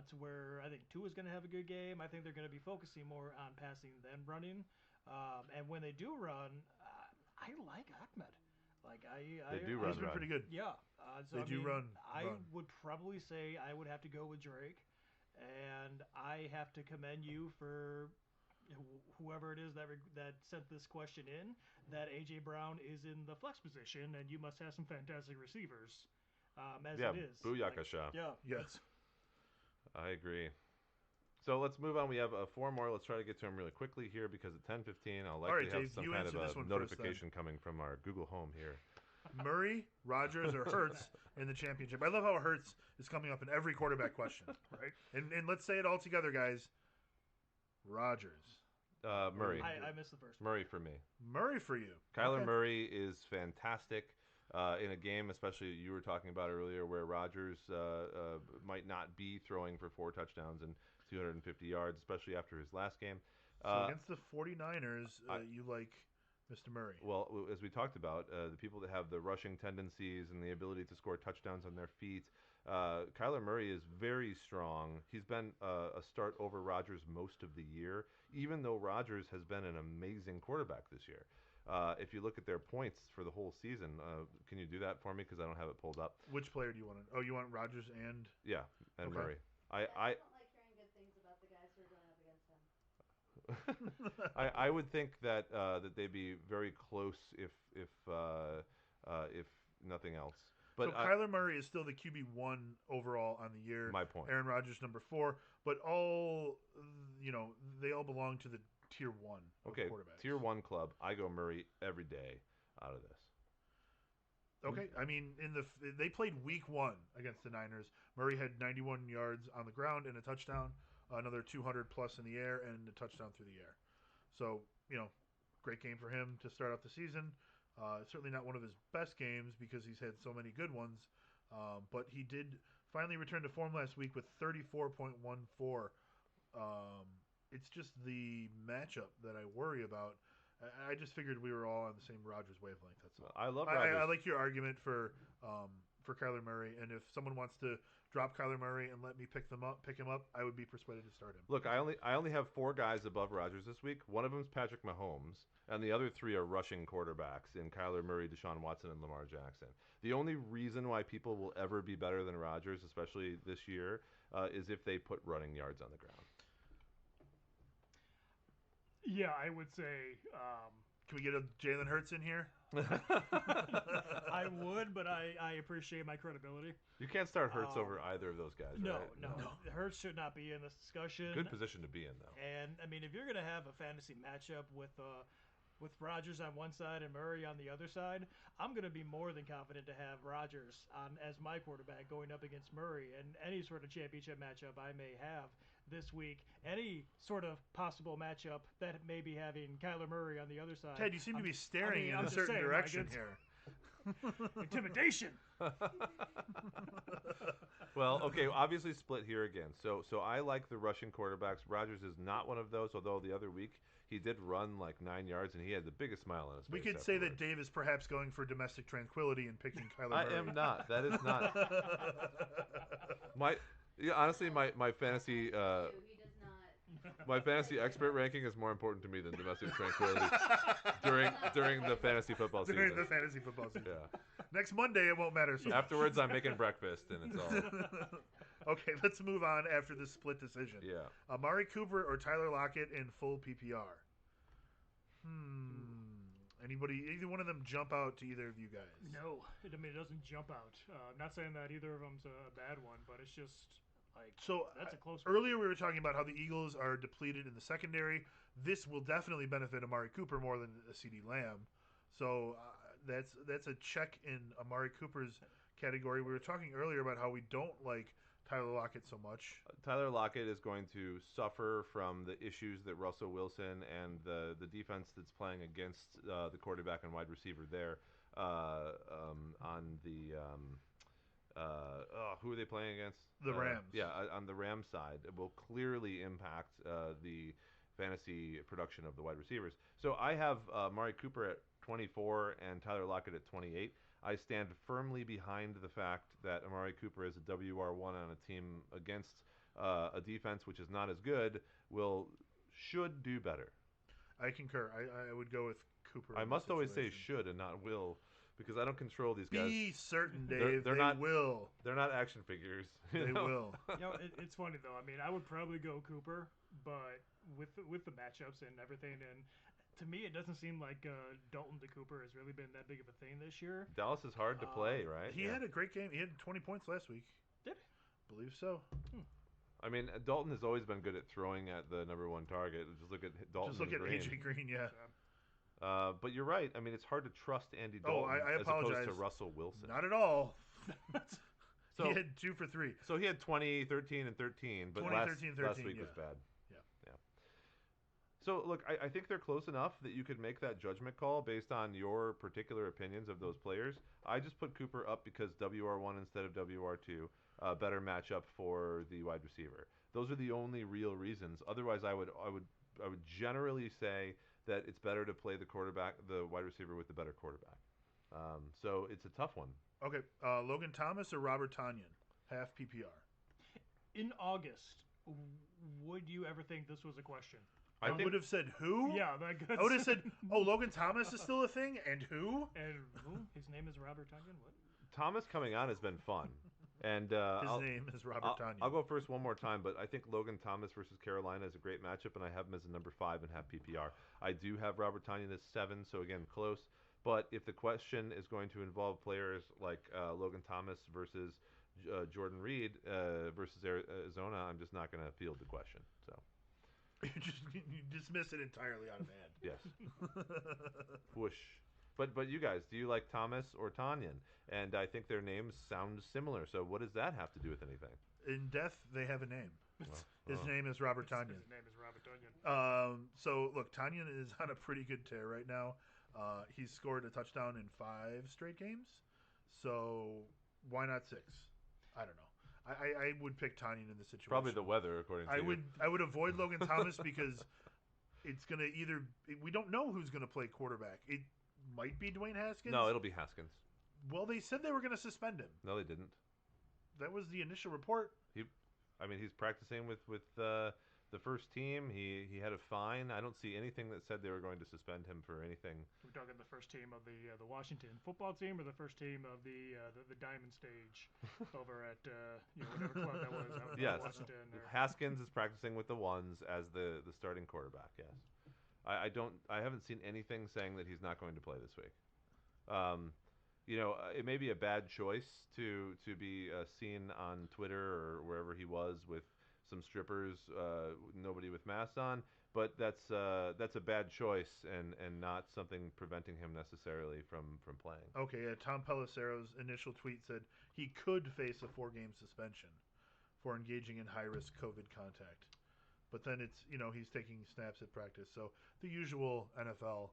To where I think Tua's going to have a good game. I think they're going to be focusing more on passing than running. And when they do run, I like Ahmed. Like they do run. He's been pretty good. Yeah, so they do run. I would probably say I would have to go with Drake, and I have to commend you for whoever it is that sent this question in. That AJ Brown is in the flex position, and you must have some fantastic receivers. As it is. Booyakasha. Yeah. Yes. I agree. So let's move on. We have 4 more. Let's try to get to them really quickly here because at 10:15 I'll likely have Dave, some kind of a notification first, coming from our Google Home here. Murray, Rodgers, or Hurts in the championship. I love how Hurts is coming up in every quarterback question. Right? And let's say it all together, guys. Rodgers. Murray. I missed the first one. Murray for me. Murray for you. Kyler Murray is fantastic in a game, especially you were talking about earlier, where Rodgers might not be throwing for 4 touchdowns and 250 yards, especially after his last game. So against the 49ers, you like Mr. Murray. Well, as we talked about, the people that have the rushing tendencies and the ability to score touchdowns on their feet, Kyler Murray is very strong. He's been a start over Rodgers most of the year, even though Rodgers has been an amazing quarterback this year. If you look at their points for the whole season, can you do that for me? Because I don't have it pulled up. Which player do you want? Oh, you want Rodgers and... Yeah, and okay. Murray. I don't like hearing good things about the guys who are going up against him. I would think that that they'd be very close if nothing else. But so Kyler Murray is still the QB1 overall on the year. My point. Aaron Rodgers number 4, but all they all belong to the tier 1 okay, quarterbacks. Tier 1 club. I go Murray every day out of this. Okay, I mean they played week 1 against the Niners. Murray had 91 yards on the ground and a touchdown, another 200 plus in the air and a touchdown through the air. So, great game for him to start off the season. Certainly not one of his best games because he's had so many good ones, but he did finally return to form last week with 34.14. It's just the matchup that I worry about. I just figured we were all on the same Rodgers wavelength. That's all. I love Rodgers. I like your argument for Kyler Murray, and if someone wants to drop Kyler Murray and let me pick him up, I would be persuaded to start him. Look, I only have 4 guys above Rodgers this week. One of them is Patrick Mahomes, and the other 3 are rushing quarterbacks in Kyler Murray, Deshaun Watson, and Lamar Jackson. The only reason why people will ever be better than Rodgers, especially this year, is if they put running yards on the ground. Yeah, I would say. Can we get a Jalen Hurts in here? I would, but I appreciate my credibility. You can't start Hurts over either of those guys, no, right? No. Hurts should not be in this discussion. Good position to be in, though. And, I mean, if you're going to have a fantasy matchup with Rodgers on one side and Murray on the other side, I'm going to be more than confident to have Rodgers as my quarterback going up against Murray. And any sort of championship matchup I may have this week, any sort of possible matchup that may be having Kyler Murray on the other side. Ted, you seem to be staring in I'm a certain direction like here. Intimidation. Well, okay, obviously split here again. So I like the rushing quarterbacks. Rodgers is not one of those, although the other week he did run like 9 yards and he had the biggest smile on his face. We could say that Dave is perhaps going for domestic tranquility and picking Kyler Murray. I am not. That is not. Honestly, my fantasy. He does not. My fantasy expert ranking is more important to me than domestic tranquility during the fantasy football season. During the fantasy football season. Yeah. Next Monday, it won't matter so much. Afterwards, I'm making breakfast, and it's all. Okay, let's move on after this split decision. Yeah. Amari Cooper or Tyler Lockett in full PPR? Either one of them jump out to either of you guys? No, it doesn't jump out. I'm not saying that either of them's a bad one, but it's just like So that's a close one. earlier we were talking about how the Eagles are depleted in the secondary. This will definitely benefit Amari Cooper more than a CeeDee Lamb. So that's a check in Amari Cooper's category. We were talking earlier about how we don't like Tyler Lockett so much. Tyler Lockett is going to suffer from the issues that Russell Wilson and the defense that's playing against the quarterback and wide receiver there on the who are they playing against? The Rams. Yeah, on the Rams side, it will clearly impact the fantasy production of the wide receivers. So I have Amari Cooper at 24 and Tyler Lockett at 28. I stand firmly behind the fact that Amari Cooper is a WR1 on a team against a defense which is not as good should do better. I concur. I would go with Cooper. I must always say should and not will because I don't control these guys. Be certain, Dave. They're they not, will. They're not action figures. They will. It's funny though. I mean, I would probably go Cooper, but with the matchups and everything, and to me, it doesn't seem like Dalton to Cooper has really been that big of a thing this year. Dallas is hard to play, right? He had a great game. He had 20 points last week. Did he? Believe so. I mean, Dalton has always been good at throwing at the number one target. Just look at Dalton. Just look at AJ Green, yeah. But you're right. I mean, it's hard to trust Andy Dalton I as apologize. opposed to Russell Wilson. Not at all. So, he had 2 for 3. So he had 20, 13, and 13, but 20, last 13, 13, last week was bad. Yeah. So, look, I think they're close enough that you could make that judgment call based on your particular opinions of those players. I just put Cooper up because WR1 instead of WR2, better matchup for the wide receiver. Those are the only real reasons. Otherwise, I would generally say that it's better to play the wide receiver with the better quarterback. So it's a tough one. Okay, Logan Thomas or Robert Tonyan, half PPR. In August, would you ever think this was a question? I would have said who? Yeah, I would have said, Logan Thomas is still a thing, and who? And who? His name is Robert Tonyan. What? Thomas coming on has been fun. And his name is Robert Tonyan. I'll go first one more time, but I think Logan Thomas versus Carolina is a great matchup, and I have him as a number 5 and have PPR. I do have Robert Tonyan as 7, so again, close. But if the question is going to involve players like Logan Thomas versus Jordan Reed versus Arizona, I'm just not going to field the question. So you dismiss it entirely out of hand. Yes. Whoosh. But you guys, do you like Thomas or Tonyan? And I think their names sound similar. So what does that have to do with anything? In death, they have a name. His name is Robert Tonyan. His name is Robert Tonyan. So look, Tonyan is on a pretty good tear right now. He's scored a touchdown in 5 straight games. So why not 6? I don't know. I would pick Tonyan in this situation. Probably the weather, according to you. I would avoid Logan Thomas because it's gonna we don't know who's gonna play quarterback. It might be Dwayne Haskins. No, it'll be Haskins. Well, they said they were gonna suspend him. No, they didn't. That was the initial report. He's practicing with the first team. He had a fine. I don't see anything that said they were going to suspend him for anything. We're talking the first team of the Washington football team, or the first team of the Diamond Stage over at whatever club that was. Yes, Washington. Haskins is practicing with the ones as the starting quarterback. Yes, I haven't seen anything saying that he's not going to play this week. It may be a bad choice to be seen on Twitter or wherever he was with some strippers, nobody with masks on, but that's a bad choice and not something preventing him necessarily from playing. Okay, Tom Pelissero's initial tweet said he could face a 4-game suspension for engaging in high-risk COVID contact. But then it's, he's taking snaps at practice. So the usual NFL,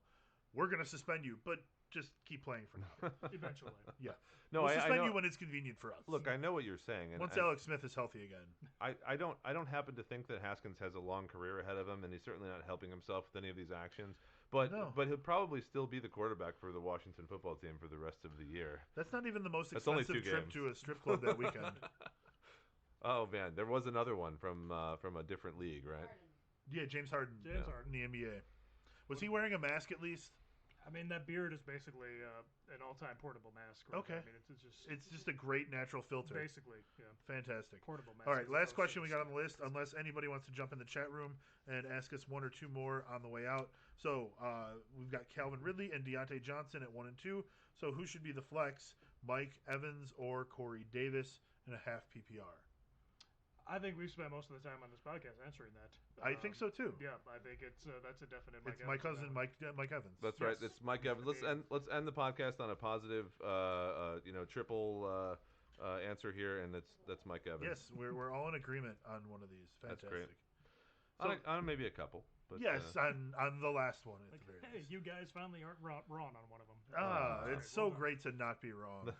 we're going to suspend you, but just keep playing for now. Eventually. Yeah. No, we'll suspend I know, you when it's convenient for us. Look, I know what you're saying. And once Alex Smith is healthy again. I don't happen to think that Haskins has a long career ahead of him, and he's certainly not helping himself with any of these actions. But he'll probably still be the quarterback for the Washington football team for the rest of the year. That's not even the most That's only expensive 2 trip games. to a strip club that weekend. Oh man, there was another one from a different league, right? Yeah, James Harden. Harden in the NBA. Was he wearing a mask at least? I mean, that beard is basically an all-time portable mask. Right? Okay. I mean, It's just a great natural filter. basically, yeah, Fantastic. portable mask. All right, as last opposed question to we got on the standard list, unless anybody wants to jump in the chat room and ask us one or two more on the way out. So we've got Calvin Ridley and Deontay Johnson at 1 and 2. So who should be the flex, Mike Evans or Corey Davis in a half PPR? I think we've spent most of the time on this podcast answering that. I think so too. Yeah, I think that's a definite. It's my cousin Mike Evans. That's right. It's Mike Evans. Let's end the podcast on a positive, triple answer here, and that's Mike Evans. Yes, we're all in agreement on one of these. Fantastic. That's great. On maybe a couple. But, yes, on the last one. At the very hey, least. you guys finally aren't wrong on one of them. It's so great to not be wrong.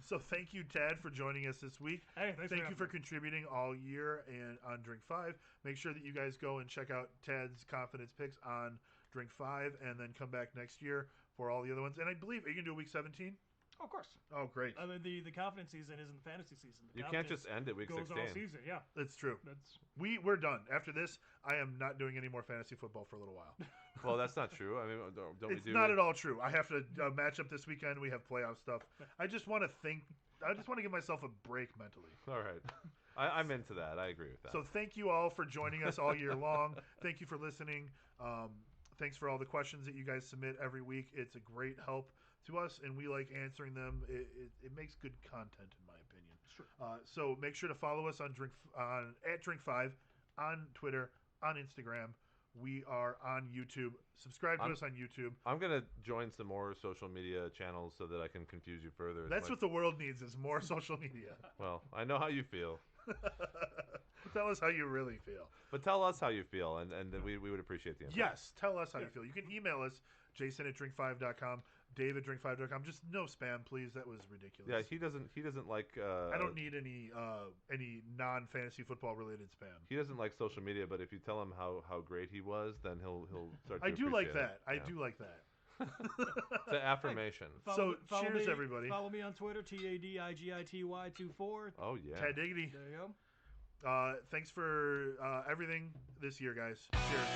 So thank you, Tad, for joining us this week. Hey, thank you for contributing all year and on Drink 5. Make sure that you guys go and check out Tad's confidence picks on Drink 5 and then come back next year for all the other ones. And I believe, are you going to do week 17? Oh, of course. Oh, great. I mean, the confidence season isn't the fantasy season. You can't just end it week goes 16. all season, yeah. That's true. We're done. After this, I am not doing any more fantasy football for a little while. Well, that's not true. I mean, don't we do It's not at all true. I have to match up this weekend. We have playoff stuff. I just want to give myself a break mentally. All right. I'm into that. I agree with that. So thank you all for joining us all year long. Thank you for listening. Thanks for all the questions that you guys submit every week. It's a great help to us, and we like answering them. It makes good content, in my opinion. Sure. So make sure to follow us at Drink5 on Twitter, on Instagram. We are on YouTube. Subscribe to us on YouTube. I'm gonna join some more social media channels so that I can confuse you further. That's what the world needs, is more social media. Well, I know how you feel. Tell us how you really feel. But tell us how you feel, and we would appreciate the input. Yes, tell us how you feel. You can email us, jason@drink5.com, dave@drink5.com. Just no spam, please. That was ridiculous. Yeah, he doesn't like. I don't need any non-fantasy football related spam. He doesn't like social media, but if you tell him how great he was, then he'll start to I do like appreciate that. it. I do like that. It's an affirmation. Follow cheers, everybody. Follow me on Twitter, TADIGITY24. Oh yeah. Tad Diggity. There you go. Thanks for everything this year, guys. Cheers.